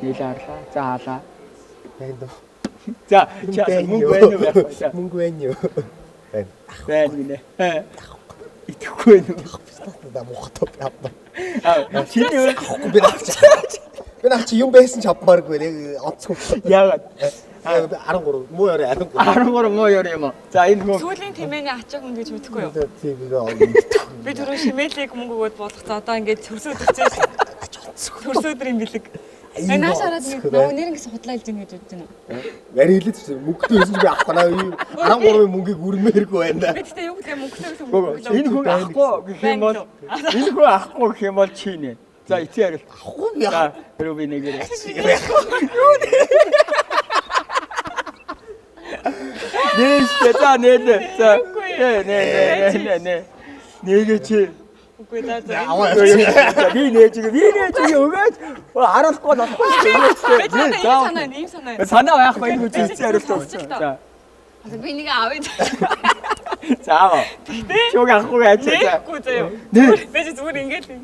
Нийлээ харлаа. За хаалаа. Байна уу? За, мөнгө байна уу яах вэ? Мөнгө байна юу? Байна. Байна гинэ. Итгэхгүй нүү. Да мохтой яапна. Чиний юу? Би наач юм байсан ч авмааргүй яг онцгой. Яагаад? 13 муу ёо 13. 13 муу ёо юм уу? За энэ хүн Сүүлийн тэмээний ачааг мөнгө гэж мэдэхгүй юу? Тийм Би түрүү Шимэлийг мөнгө өгөөд бодох за одоо ингээд төрсөд өчөөс. Төрсөд юм бэлэг. Наач хараад нэг нэр ингэсэн худлаа хэлж ингэж бодож байна уу? Яри хэлээд чи мөнгөтэй байсан би авах гана. 13-ын мөнгийг үрмээргүй байна. Би тэгтээ юу гэдэг мөнгөтэй энэ хүн авахгүй гэх юм бол энэ хүн авахгүй гэх юм бол чи нэ. За эцээ харил. Авахгүй би. За Руби нэгээрээ. Нээштэй за нээлээ. За нээ. Нэгээ чи. Үгүй даа за. Би нээж өгөөд харуулахгүй болохгүй. Ийм санаа. Санаа байхгүй энэ хүн эцээ хариулт. За. Би нэг авъя. За аа. Чуг авахгүй яаж за. Үгүй заяа. Би зүгээр ингэж юм.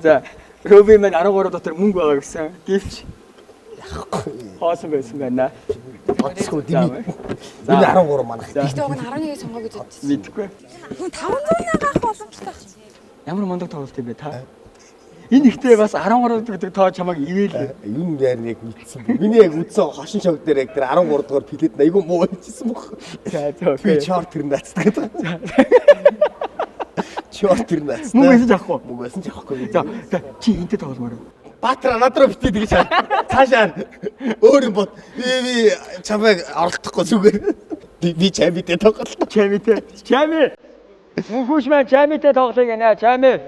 За. Руби маань 13 дотор мөнгө байгаа гэсэн. Гэвч хоосон байсан байна. Оцгүй дими. Би 13 манах. Гэхдээ уг нь 11-ийг сонгоо гэж бодсон. Мэдгүй. Хүн 500-ыг авах боломжтой. Ямар мундаг тоглолт юм бэ та? Энэ ихтэй бас 13 гэдэг тоо чамайг ивэлээ. Юм дээр яг мэдсэн. Миний яг үдсэн хошин шог дээр яг тэр 13 дугаар плет айгүй муу байжсэн баг. За за. Би чарт тэр нацдаг. Чарт тэр нацдаг. Мөнгө байсан ч авахгүй. Мөнгө байсан ч авахгүй. За чи энтэй тогломоор. Баатар над руу битээ тэгж цаашаар өөр юм бод. Би чамайг оролдохгүй зүгээр. Би чамитэй тоглолт. Чамитэй. Чами. Мөнхөш маань чамитэй тоглоё гэнэ. Чами.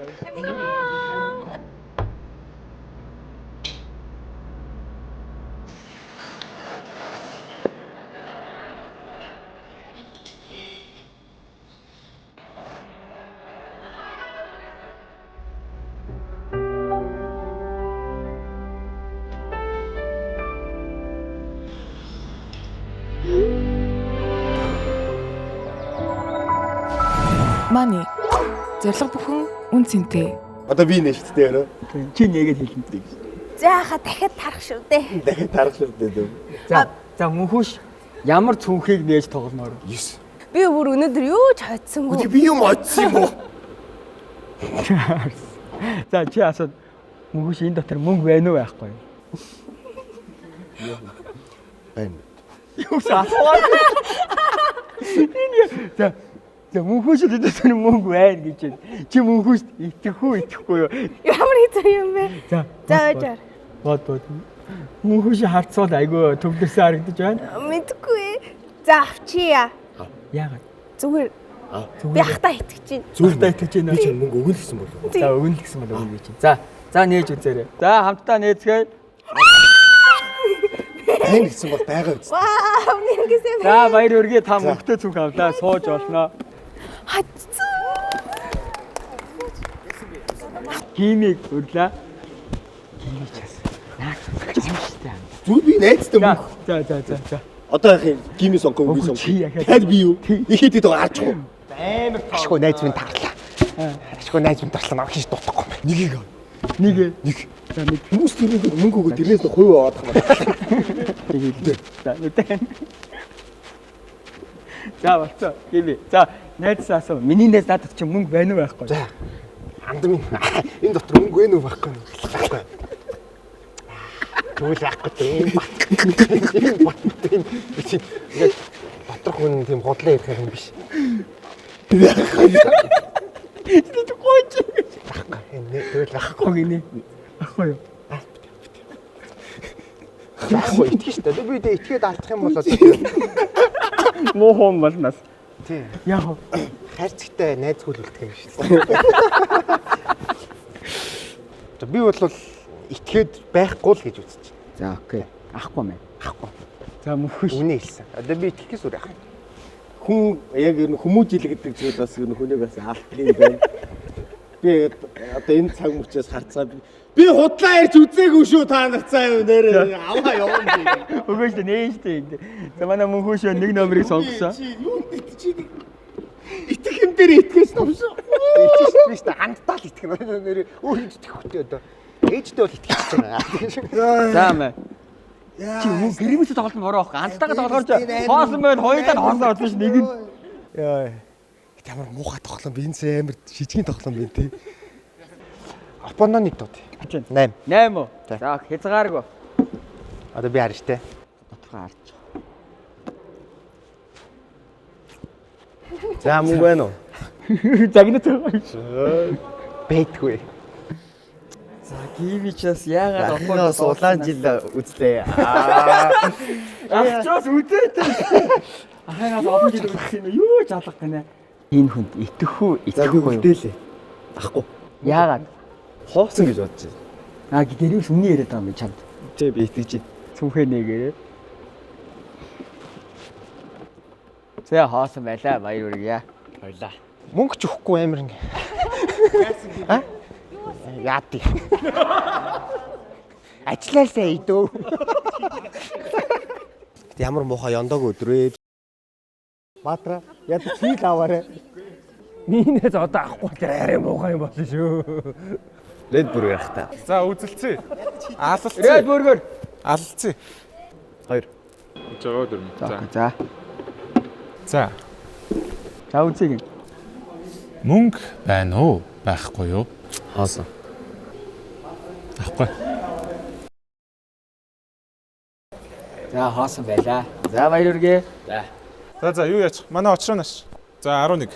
Money. Зорилго бүхэн үн цэнтэй. Одоо би нэ шүү дээ өөрөө. Чи нэгээд хэлэнтэй. За яха дахиад тарах шүү дээ. Дахиад тарах шүү дээ. За мөнхөш ямар цүнхийг нээж тогломоор. 9. Би бүр өнөөдөр юу ч хоцсонгүй. Би юм хоцсон юм уу? За чи асууд мөнхөш энэ дотор мөнгө байна уу байхгүй юу? Байна. Юу асууад. За мөнхөш энэ дотор мөнгө байна гэж байна. Чи мөнхөш итгэхгүй юу? Ямар хэцүү юм бэ? За. За. Бод. Мөнхөш харцуул айгүй төвлөрсөн харагдаж байна. Мэдгүй. За авчия. Яагаад? Зүгээр. Би ахтаа итгэж байна. Зүгтээ итгэж байна. Би ч мөнгө өгнө гэсэн болов. За өгнө гэсэн болов гэж. За нээж үзээрэй. За хамтдаа нээцгээе. Айн гэсэн бол байгаа биз. Вау, нэгсэн. За баяр хүргэе та мөнгөтэй цүнх авлаа. Сууж болно. Хатцсан. Кимиг өрлөө. Кимиг чаас. Наад юм шүү дээ. Зүг би найзтай мөн. За. Одоо яах юм? Гими сонгоо би сонгоо. Тад би юу? Ихэд дөө гарч уу? Амар ашгүй найз минь тарлаа. Ашгүй найз минь тарлаа намайг хийж дутахгүй юм. Нэгийг. Нэг. За нэг хүмүүс тэрийг мөнгө өгөө тэрнээс нь хувь аваад байгаа. Тэгээд за нүдэн. За болцоо. Гими. За найзсаа асуу. Миний найз надад чи мөнгө байна уу байхгүй? За. Анд минь энэ дотор мөнгө байна уу байхгүй? Байхгүй. Түл байхгүй тийм бат. Ингээд доторх хүн тийм худлаа ярих юм биш. Тэд гооч. Ахгүй энэ тэгэл ахгүй гинэ. Ахгүй юу? Ахгүй итгэж штэ. Би дэ итгээд алдах юм болоод муу хом болнос. Тийм. Яг хайрцагтай найз хүлээлтэх юм шүү дээ. Би бол итгээд байхгүй л гэж үзэж байна. За окей. Ахгүй мэн. Ахгүй. За мөхөш. Үнэ хэлсэн. Одоо би итгэхээс өөр яах вэ? Хүн яг энэ хүмүүжил гэдэг зүйл бас энэ хүнийг бас алдсан юм байна. Би одоо энэ цаг мөчөөс харцгаа би худлаа ярьж үзээгүй шүү та нар цаа юу нэрээ аваа явна. Өгөөж нээжтэй энэ. За манай мөнхөшөө нэг номерыг сонгосон. Юу чи итэх юм дээр итгэж томшоо. Ичж биш та хандтал итгэх нэрээ өөр хийж итгэхгүй одоо. Ээжтэй бол итгэж байна. За мэ. Чи юу гэрэмээс тоглолт бороо авах. Антайгаа тоглоорч хоосон байна. Хоёулаа нь хоосон авсан ш нэг нь. Яа. Ямар муухай тоглоом би энэ амар шижгийн тоглоом байна тий. Опононы дууд. 8. 8 уу? За хязгааргүй. Одоо би харж тээ. Доторхоо харж. За мөн байна уу? Загнаад байгаа. Байтгүй. За гівичээс яагаад опоноос улаан жил үзлээ. Ахчаас үзээтэй. Аханаас олон жил үзсэн юм юу ч алах гинэ. Энэ хүнд итгэх үү, итгэхгүй юу? Хөдөлөө. Ахгүй. Яагаад? Хоосон гэж бодож байна. Гэрээс үний яриад байгаа юм чамд. Тэ би итгэж байна. Цүнхээ нэгээрээ. Зэ хоосон байлаа баяр үргье. Баялаа. Мөнгө ч өгөхгүй амар ингэ. Аа? Яати. Ажиллаасаа идөө. Ямар муухай ёндог өдрөө. Баатра яд чи л аваарэ. Минийс одоо авахгүй тэр арай муухай юм болно шүү. Red Burger ах та. За үзэлцээ. Аалалцээ. Red Burger. Аалалцээ. 2. Үж байгаа дөрөв. За. За. За үзье. Мөнгө байна уу? Байхгүй юу? Хоосон. Авахгүй. За хоосон байлаа. За баяр үргээ. За юу яач? Манай очроноос. За 11.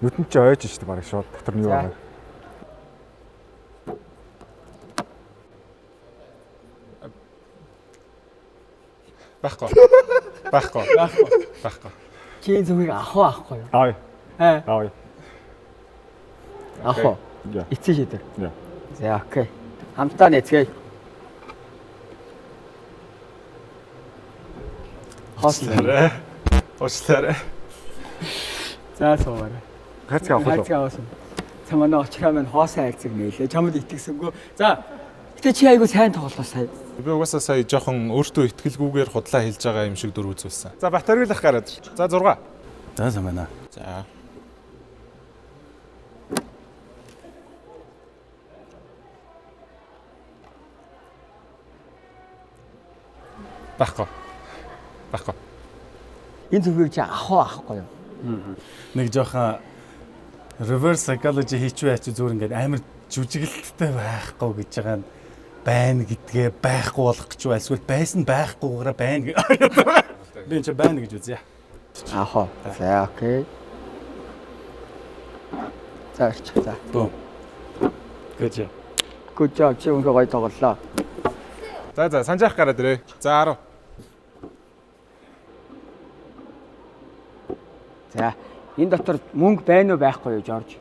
Нүтэн чи ойж штэ бараг шууд дотор нь юу байна? Байхгүй. Чи зүгийг авахгүй юу? Аав. Аав. Авах. Эцэг шийдэр. Яа. За окей. Хамтдаа нэцгээе. Хослаарэ. Хослаарэ. За суугаарай. Хайцгаа авах уу? Хайцгаа авсан. Цаманаа очроо минь хоосон хайцаг нээлээ. Чамд итгэсэнгүй. За гэтээ чи айгу сайн тоглолоо сая. Би угаасаа сая жоохон өөртөө итгэлгүйгээр худлаа хэлж байгаа юм шиг дүр үзүүлсэн. За батарейлах гараад. За 6. За самана. За. Байхгүй. Энэ зүгийг чи авахгүй юу? Нэг жоохон reverse psychology хийчихвэ чи зүгээр ингээд амар жүжиглэлттэй байхгүй гэж байгаа нь байна гэдгээ байхгүй болгох гэж байна. Эсвэл байсан байхгүйгаараа байна. Би энэ байна гэж үзье. Аахаа. За окей. За арч. За. Бөө. Good job. Чи өнгөө гоё тоглолоо. За санжаах гараад ирээ. За 10. За энэ дотор мөнгө байна уу байхгүй юу Жорж?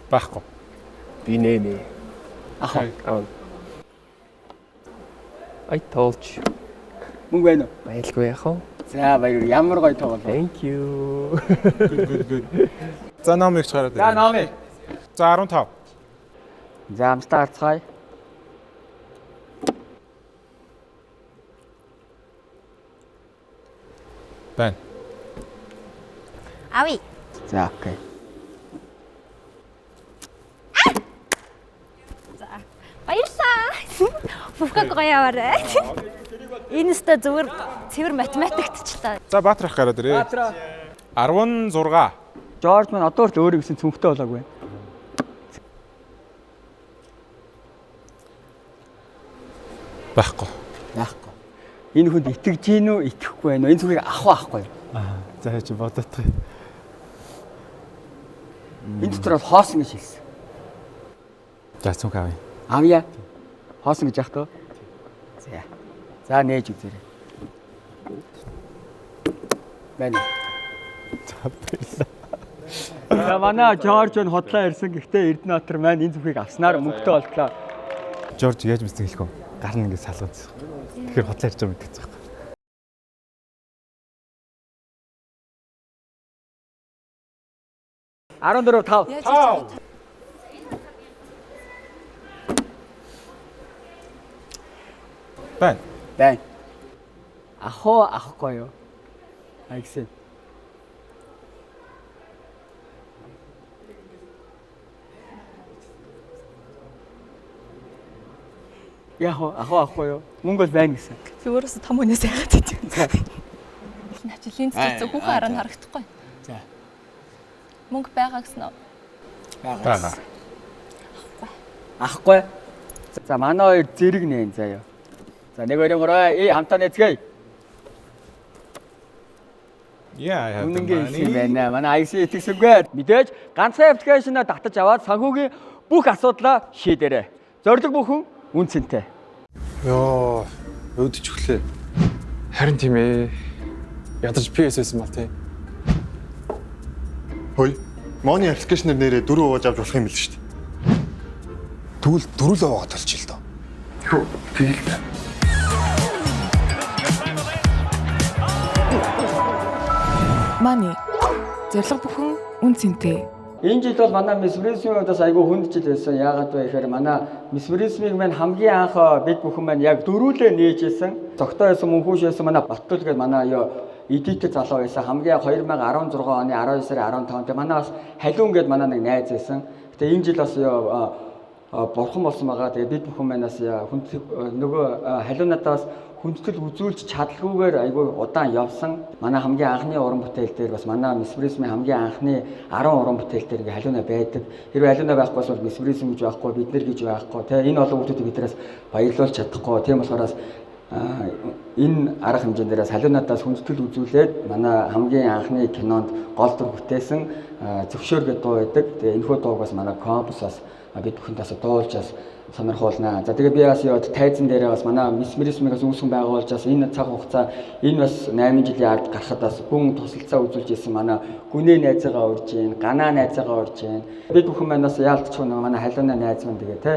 Байхгүй. Би нэ. Ахаа. I told you. Мөнгө байна уу? Байлгүй яах вэ? За баяр ямар гоё тоглолоо. Thank you. Good. За номыг ч гараад. За номыг. За 15. За амстаа харцгаая. Байна. Ави. За окей. За. Баярлалаа. Бүхэг гоё яваарай. Энэ өстө зүгээр цэвэр математикт ч та. За Баатар ах гараад ирээ. Баатар. 16. Жорж маань одоо л өөрөө гэсэн цүнхтэй болоогүй. Байхгүй. Энэ хүнд итгэж гин үү, итгэхгүй байх уу? Энэ зүгийг авахгүй юу? За чи бодохгүй. Энэ дотор бол хоосон гэж хэлсэн. За цүнх авъя. Авъя. Хоосон гэж яах вэ? За. За нээж үзээрэй. Байна. За манай Жорж нь хотлоо ирсэн. Гэхдээ Эрдэнэтр маань энэ зүгийг авснаар мөнгөтэй болтлоо. Жорж яаж мэдсэн хэлэхгүй. Гар нь ингэ салгацсан. Тэгэхээр хотлоо ирж байгаа мэдчихсэн байхгүй. Арандөрөв 5. Байна. Авахгүй юу? Айгсэн. Авахгүй юу? Мөнгө бол байна гэсэн. Өөрөөсөө том хүнээс яагаад гэдэг. Начлын цэцэг хүүхэн хараа нь харагдахгүй. За. Мөнгө байгаа гэсэн үү? Байгаа. Авахгүй. За манай хоёр зэрэг нээн заяа. За 1 2 3 хамтаа нэцгээе. Yeah, үнэнгийн хэлсэн байна. Манай IC итгэсэнгүй. Мэдээж ганцхан аппликейшнаа татаж аваад санхүүгийн бүх асуудлаа шийдээрэй. Зорилго бүхэн үнцэнтэй. Йоо, өөдөж өглөө. Харин тийм ээ. Ядарч PSS мал тий. Хөөе. Моны аппликейшнээр нэрээ 4 ууж авч болох юм биш шүү дээ. Тэгвэл 4 л аваад толчих л доо. Юу, тэгэл. Money. Зорилго бүхэн үн цэнтэй. Энэ жил бол манай месмеризмын удаас айгүй хүнд жил байсан. Яагаад вэ гэхээр манай месмеризмыг маань хамгийн анх бид бүхэн маань яг дөрүүлээ нээжсэн. Цогтой байсан мөнхүүш байсан манай Баттул гэдэг манай эдитер залуу байсан. Хамгийн 2016 оны 19-аар 15-нд манай бас халиун гэдэг манай нэг найз байсан. Гэтэ энэ жил бас бурхан болсон байгаа. Тэгээ бид бүхэн манаас нөгөө халиунатаас хүндэтгэл үзүүлж чадлагүйгээр айгүй удаан явсан. Манай хамгийн анхны уран бүтээл дээр бас манай месмеризмын хамгийн анхны 10 уран бүтээл дээр ингээ халиуна байдаг. Хэрвээ халиуна байхгүй бол месмеризм гэж байхгүй, бид нар гэж байхгүй. Тэгээ энэ олон хүмүүсийг биднээс баярлуулж чадахгүй. Тийм болохоор энэ арга хэмжээндээс халиунатаас хүндэтгэл үзүүлээд манай хамгийн анхны кинонд гол дүр бүтээсэн зөвшөөр гэдэг дуу байдаг. Тэгээ энэхүү дууг бас манай компусаас бид бүхэндээс дуулжаас сонирхуулнаа. За тэгээ би бас тайзан дээрээ бас манай месмеризмээс үүсгэн байгуулж бас энэ цаг хугацаа энэ бас 8 жилийн ард гарахад бас гүн тусалцаа үзүүлж исэн манай гүнээ найзаагаа урьж гин, ганаа найзаагаа урьж гин. Бид бүхэн манаас яалтч нэг манай халиуна найз маань тэгээ те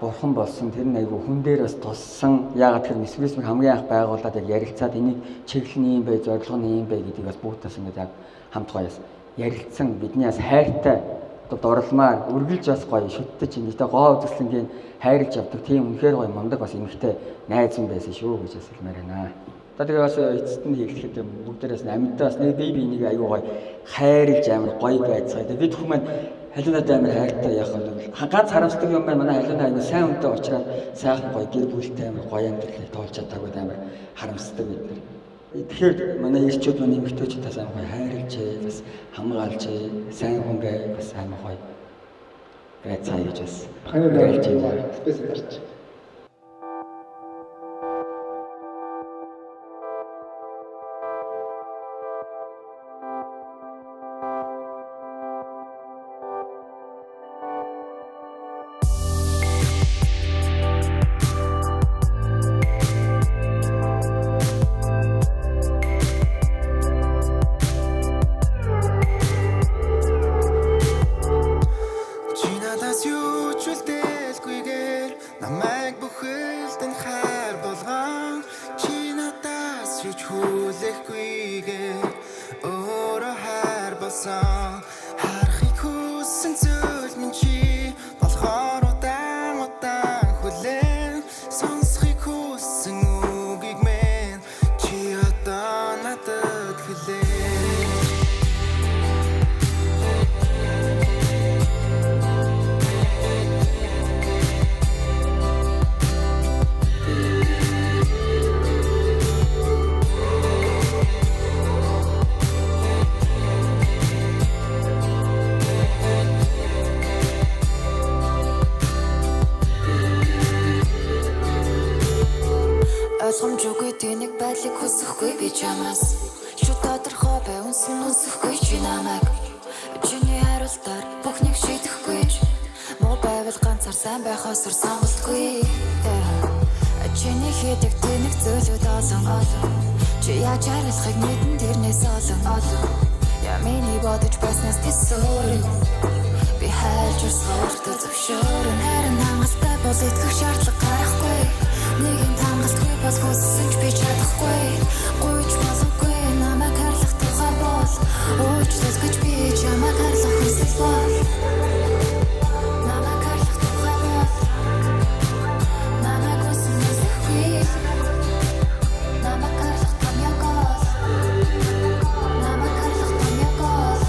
бурхан болсон тэр нь айгүй хүн дээр бас туссан. Яагаад тэр месмеризмыг хамгийн анх байгуулад яг ярилцаад энийг чиглэл нь юм бай, зорилго нь юм бай гэдгийг бас бүгдээс ингээд яг хамт гоёс ярилцсан. Бидний бас хайртай дорлмаар үргэлж бас гоё шүтдэж ингээдээ гоо үзэсгэлэнгийн хайрлж авдаг тийм үнэхээр гоё мундаг бас эмэгтэй найз юм байсан шүү гэж хэлмээр байна. За тэгээ бас эцэст нь хэлэхэд бүгдээрээс амьдаас нэг бие биенийг аюу гоё хайрлж амар гоё байцгаа. Бид хүмүүс маань халиунад амар хайртай яах вэ? Ганц харамсдаг юм байна. Манай халиунаа аюу сайн үнтэй уучраад сайхан гоё гэр бүлтэй амар гоё амьдралыг тоолж чадаагүй амар харамсдаг бид нар. Тэгэхээр манай ирчүүд манай эмэгтэйчүүдээс амар гоё хайрлж бас хамгаалж сайн хүн бай бас амар гоё байцгаа гэж бас хайрлж байна. Спэс гарч. I'm Ойлгомжгүй тэнэг байдлыг хүсэхгүй би чамаас шууд тодорхой байвсан үсэхгүй чи намайг чиний хариултаар бүх нэг шийдэхгүй муу байвал ганцаар сайн байхаас сонголтгүй чиний хийдэг тэнэг зүйлүүд олон чи яаж хариулахыг мэдэн тэрнээс олон яминий бодож байснаас тэсүүр би хайлж суртал зөвшөөрөн харин хангалттай бол итгэх шаардлага гарахгүй нэг юм хангалтгүй бас хүссэн ч би чадахгүй гуйж болохгүй намайг харлах тухай бол уучлал гэж би чамайг харлах хүсэл бол намайг харлах тухай бол намайг хүсэхгүй намайг харлах тамяг бол намайг харлах тамяг бол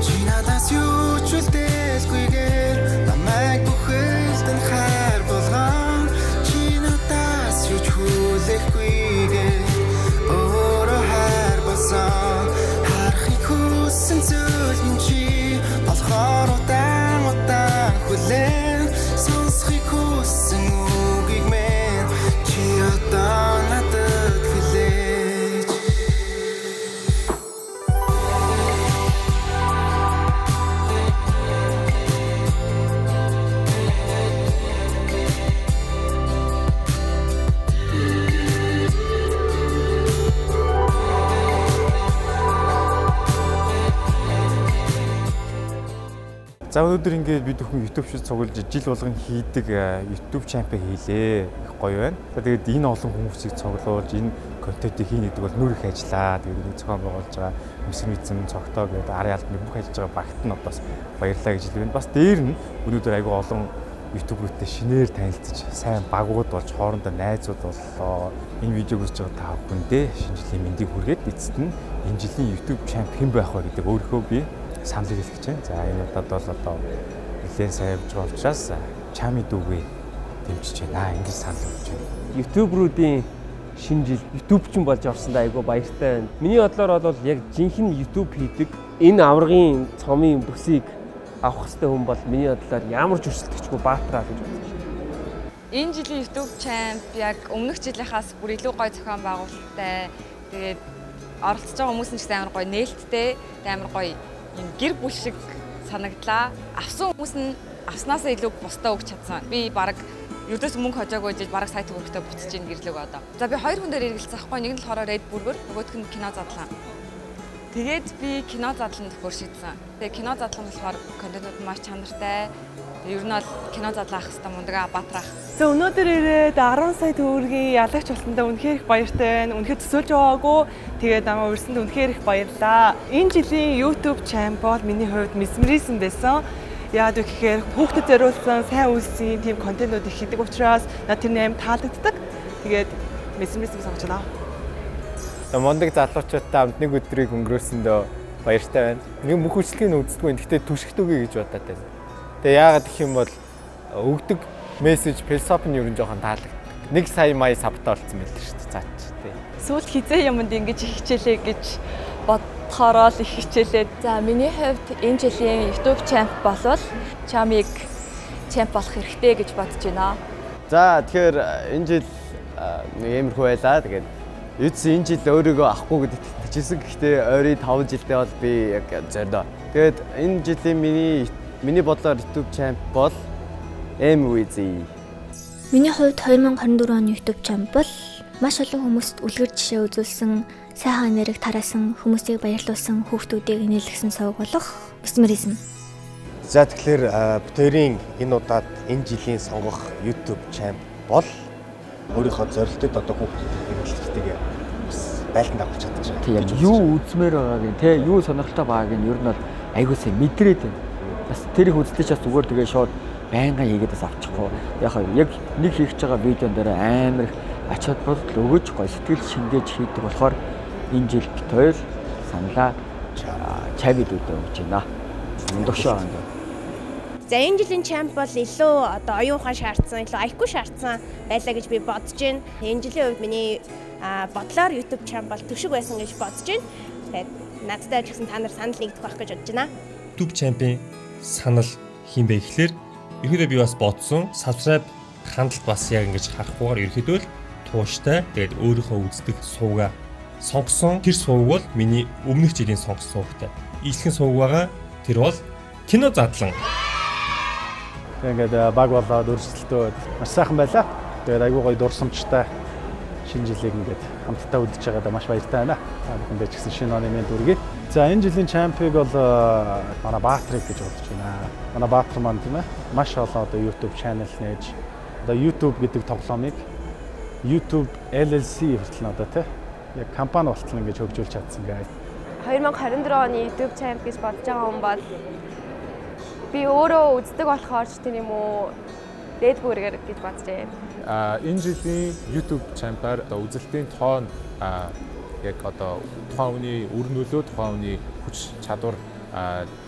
чи надаас юу ч үлдээсгүйгээр намайг бүхэлдэн хайр болгон харахыг хүссэн зүйл минь чи болохоор удаан хүлээн сонсохыг хүссэн үгийг минь чи одоо надад хүлээж За өнөөдөр ингээд бид бүхэн YouTube шиг цуглаж жил болгон хийдэг YouTube чампион хийлээ. Их гоё байна. Тэгээд энэ олон хүмүүсийг цуглуулж энэ контентыг хийнэ гэдэг бол нүр их ажиллаа. Тэгээд энэ зохион байгуулж байгаа Мисмэзэн цогтоо гэдэг арын албаны бүх ажиллаж байгаа багт нь бас баярлалаа гэж хэлвэн. Бас дээр нь өнөөдөр айгүй олон YouTube-рүүтэй шинээр танилцж сайн багууд болж хоорондоо найзууд боллоо. Энэ видеог үзэж байгаа та бүхэндээ шинэ жилийн мэндийг хүргээд эцэст нь энэ жилийн YouTube чампион байх ба гэдэг өөрийнхөө би санал хэлэх гэж байна. За энэ удаад бол одоо нэлээд сайн явж байгаа учраас чами дүүгээ дэмжиж байна. Ингэж санал өгч байна. YouTube-руудын шинэ жил YouTube-чин болж орсондоо айгүй баяртай байна. Миний бодлоор бол яг жинхэнэ YouTube хийдэг энэ аврагын цомын бүсийг авах хэрэгтэй хүн бол миний бодлоор ямар ч өрсөлдөгчгүй баатраа гэж бодож байна. Энэ жилийн YouTube Champ яг өмнөх жилийнхаас бүр илүү гоё зохион байгуулалттай. Тэгээд оролцож байгаа хүмүүс нь ч амар гоё нээлттэй, амар гоё юм гэр бүл шиг санагдлаа. Авсан хүмүүс нь авснаасаа илүү бусдаа өгч чадсан. Би баг ердөөс мөнгө хожоогүй гэж баг сайт хөрөгтэй буцаж ийн гэрлэг одоо. За би хоёр хүн дээр эргэлцсэн аахгүй. Нэг нь болохоор Red Burger, нөгөөх нь кино задлан. Тэгээд би кино задлан төхөөр шийдсэн. Тэгээд кино задлан болохоор контентууд маш чанартай. Ер нь бол кино задлан ах хэвээр мундаг баатрах. За өнөөдөр ирээд 10 сая төгрөгийн ялагч болсондоо үнэхээр их баяртай байна. Үнэхээр төсөөлж байгаагүй. Тэгээд намайг урьсанд үнэхээр их баярлаа. Энэ жилийн YouTube Champ бол миний хувьд Mesmerism байсан. Яагаад вэ гэхээр хүүхдэд зориулсан сайн үйлсийн тийм контентууд их хийдэг учраас надад тэр нэм таалагддаг. Тэгээд Mesmerism сонгож байна. Мондөг залуучуудтай хамт нэг өдрийг өнгөрөөсөндөө баяртай байна. Нэг бүх үйлчлэгийг үздэг. Гэхдээ түшигт өгье гэж бодоод байна. Тэгээ яагаад гэх юм бол өгдөг мессеж философи нь ер нь жоохон таалагддаг. 1 сая мая сабтай болсон байл шүү дээ. Цаач тий. Сүүлд хизээ юмд ингэж их хичээлээ гэж бодохороо л их хичээлээ. За миний хувьд энэ жилийн YouTube Champ болвол чамыг Champ болох хэрэгтэй гэж бодож байна. За тэгэхээр энэ жил нэг иймэрхүү байлаа. Тэгээд Эц энэ жил өөрийгөө авахгүй гэдэгт итгэжсэн. Гэхдээ ойрын 5 жилдээ бол би яг зордоо. Тэгээд энэ жилийн миний бодлоор YouTube Champ бол MWZ. Миний хувьд 2024 оны YouTube Champ бол маш олон хүмүүст үлгэр жишээ үзүүлсэн, сайхан нэрийг тараасан, хүмүүсийг баярлуулсан, хүүхдүүдийг нийлгсэн сувг болох Mesmerism. За тэгэхээр бүтээрийн энэ удаад энэ жилийн сонгох YouTube Champ бол өөрийнхөө зорилтод одоо хүүхдүүдийг хэрэглэхтэйгээ бас байлдан дагуулж чадчих жаа. Тэг яг юу үзмээр байгааг нь те юу сонирхолтой байгааг нь ер нь бол айгуусаа мэдрээд байна. Бас тэр их үздэг ч бас зүгээр тэгээ шууд байнга хийгээд бас авчихгүй. Яг нэг хийж байгаа видеон дээр амар их ач холбогдол өгөж гоё сэтгэл шингээж хийдэг болохоор энэ жил бит хоёр саналаа чавидуудаа өгч байна. Мундагшаа байна. За энэ жилийн чамп бол илүү одоо оюун ухаан шаардсан, илүү IQ шаардсан байлаа гэж би бодож байна. Энэ жилийн үед миний бодлоор YouTube чамп бол түшиг байсан гэж бодож байна. Тэгээд надтай ч гэсэн та нар санал нэгдэх байх гэж бодож байна. YouTube чампийн санал хин бэ гэхлээр ерөөдөө би бас бодсон. Subscribe хандлт бас яг ингэж харахгүйгээр ерөөдөө л тууштай. Тэгээд өөрийнхөө үздэг суугаа сонгосон. Тэр сувг бол миний өмнөх жилийн сонгосон сувгтай. Ийсхэн сувг байгаа. Тэр бол кино задлан. Тэгээд баг болоод өрсөлдөөд маш сайхан байлаа. Тэгээд айгүй гоё дурсамжтай шинэ жилийг ингээд хамтдаа үдчихэж байгаадаа маш баяртай байна. Та бүхэндээ ч гэсэн шинэ оны мэнд хүргэе. За энэ жилийн чемпиг бол манай Баатрыг гэж бодож байна. Манай Баатар маань тийм ээ маш олон одоо YouTube channel нээж одоо YouTube гэдэг тоглоомыг YouTube LLC хүртэл одоо тийм яг компани болтол ингэж хөгжүүлж чадсан гай. 2024 оны YouTube channel гэж бодож байгаа хүн бол би өөрөө үздэг болохоор ч тийм үү дээдгүүрээр гэж бодож байна. Энэ жилийн YouTube channel-аар үзэлтийн тоон яг одоо тухайн үний үр нөлөө, тухайн үний хүч чадвар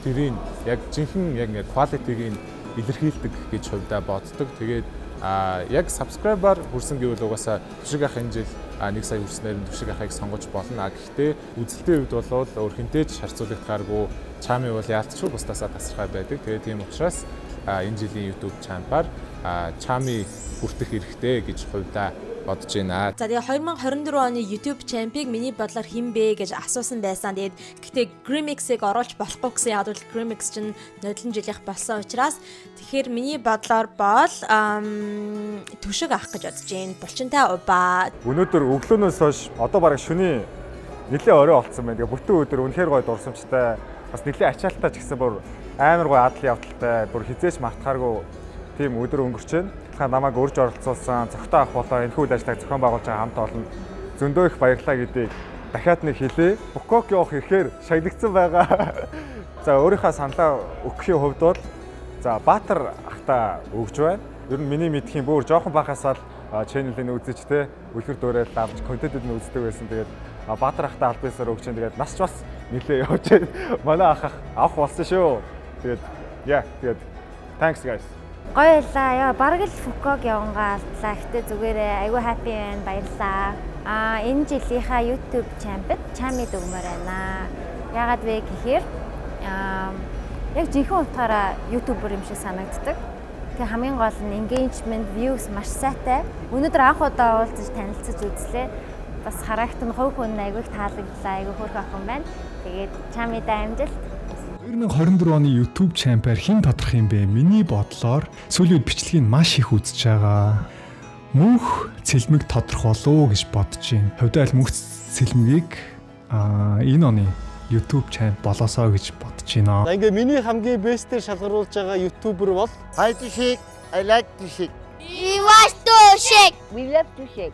тэрийн яг жинхэнэ яг quality-г илэрхийлдэг гэж хувьдаа боддог. Тэгээд яг subscriber хүрсэн гэвэл угаасаа түшиг ах энэ жил 1 сая хүрснээр түшиг ахыг сонгож болно. Гэхдээ үзэлтийн үед бол өөрхөнтэй ч харьцуулагдахааргүй чами бол яалтчгүй бусдасаа тасархай байдаг. Тэгээд тийм учраас энэ жилийн YouTube channel-аар чами хүртэх хэрэгтэй гэж хувьдаа бодож байна. За тэгээ 2024 оны YouTube Champ-ыг миний бодлоор хэн бэ гэж асуусан байсан. Тэгээд гэхдээ Grimix-ыг оруулж болохгүй гэсэн яг бол Grimix чинь нодлон жилийнх болсон учраас тэгэхээр миний бодлоор бол түшиг авах гэж бодож байна. Булчинтай убаа. Өнөөдөр өглөөнөөс хойш одоо бараг шөнийн нэлээд орой болцсон байна. Тэгээ бүтэн өдөр үнэхээр гоё дурсамжтай. Бас нэлээд ачаалттай ч гэсэн бүр амар гоё адал явдалтай. Бүр хизээч мартахааргүй тийм өдөр өнгөрч байна. Намайг урьж оролцуулсан зохитой ах болоо энэ үйл ажиллагааг зохион байгуулж байгаа хамт олон зөндөө их баярлалаа гэдгийг дахиад нэг хэлье. Букок явах ихээр шагнагдсан байгаа. За өөрийнхөө саналаа өгөхийн хувьд бол за Баатар ахта өгж байна. Ер нь миний мэдхийн бүр жоохон бахасаал чэнэлийг үзэж те үлгэр дуурайл авч контентууд нь үздэг байсан. Тэгээд Баатар ахта албасаар өгч байна. Тэгээд нас ч бас нэлээ явж байна. Манай ах авах болсон шүү. Тэгээд thanks guys. Гоё байлаа. Яа бараг л Фуког явангаа алдлаа. Гэтэ зүгээрээ айгүй happy байна. Баярлаа. Энэ жилийнхаа YouTube channel чамид өгмөр байна. Яагаад вэ гэхээр яг жинхэнэ утгаараа YouTuber юм шиг санагддаг. Тэгээ хамгийн гол нь engagement, views маш сайтай. Өнөөдөр анх удаа уулзаж танилцаж үзлээ. Бас харагт нь хувь хүн айгүй таалагдлаа. Айгүй хөөрхөн охин байна. Тэгээд чамидаа амжилт. 2024 оны YouTube channel-аар хэн тодорхой юм бэ? Миний бодлоор сүүлийн үед бичлэгийг маш их үзэж байгаа. Мөнх цэлмэг тодорхойлоо гэж бодож байна. Хувьдаа аль мөнх цэлмэгийг энэ оны YouTube channel болоосоо гэж бодож байна. За ингээ миний хамгийн бестээр шалгаруулж байгаа YouTuber бол Hi Tushik, I like Tushik. We watch Tushik. We love Tushik.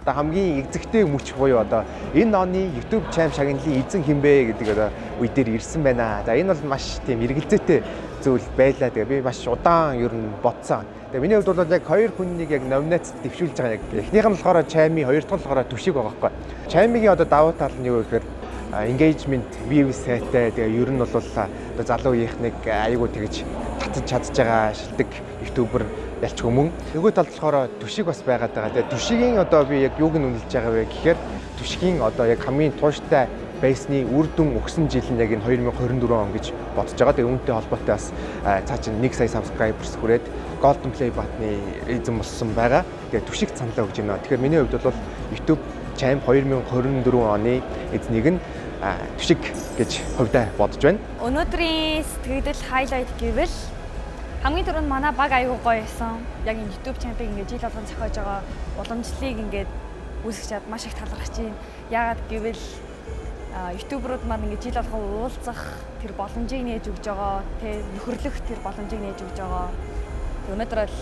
Одоо хамгийн эзэгтэй мөч буюу одоо энэ оны YouTube channel шагналын эзэн хинбэ гэдэг одоо үе дээр ирсэн байна. За энэ бол маш тийм эргэлзээтэй зүйл байлаа. Тэгээ би маш удаан ер нь бодсон. Тэгээ миний хувьд бол яг хоёр хүнийг яг номинацд дэвшүүлж байгаа. Яг эхнийх нь болохоор Чами, хоёр дахь нь болохоор Түшиг байгаа байхгүй. Чамигийн одоо давуу тал нь юу гэхээр engagement, views сайтай. Тэгээ ер нь бол одоо залуу үеийнхнийг аягүй тэгж татаж чадж байгаа шилдэг YouTuber ялчгүй мөн. Нөгөө талд болохоор Түшиг бас байгаад байгаа. Тэгээ Түшигийн одоо би яг юуг нь үнэлж байгаа вэ гэхээр Түшигийн одоо яг хамгийн тууштай байсны үр дүн өгсөн жил нь яг энэ 2024 он гэж бодож байгаа. Тэгээ үүнтэй холбоотой бас цаа чин 1 сая subscribers хүрээд Golden Play button-ы эзэн болсон байгаа. Тэгээ Түшиг саналаа өгж байна. Тэгэхээр миний хувьд бол YouTube channel 2024 оны эзнийг нь Түшиг гэж хувьдаа бодож байна. Өнөөдрийн сэтгэгдэл highlight гэвэл хамгийн түрүүнд манай баг аягүй гоё байсан. Яг энэ YouTube channel-ыг ингээд жил болгон зохиож байгаа уламжлалыг ингээд үүсгэж чад маш их талархаж байна. Яагаад гэвэл YouTuber-ууд маань ингээд жил болгон уулзах тэр боломжийг нээж өгж байгаа, тэ нөхөрлөх тэр боломжийг нээж өгж байгаа. Өнөөдөр бол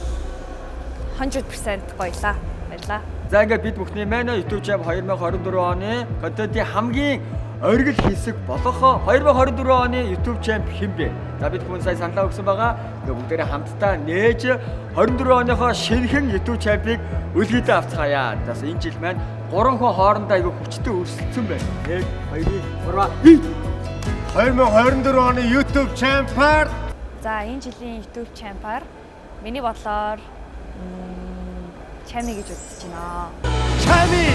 100% баялаа. баярлалаа. За ингээд бид бүхний Mano YouTube channel 2024 оны контентын хамгийн оргил хэсэг болох 2024 оны YouTube channel хэн бэ? За бид бүхэн сая саналаа өгсөн байгаа. Тэгээ бүгдээрээ хамтдаа нээж 24 оныхоо шинэхэн YouTube channel-ыг үлгэдэ авцгаая. За энэ жил маань 3 хүн хоорондоо айгүй хүчтэй өрсөлдсөн байна. 1 2 3 2024 оны YouTube channel. За энэ жилийн YouTube channel миний бодлоор Чами гэж үзэж байна. Чами!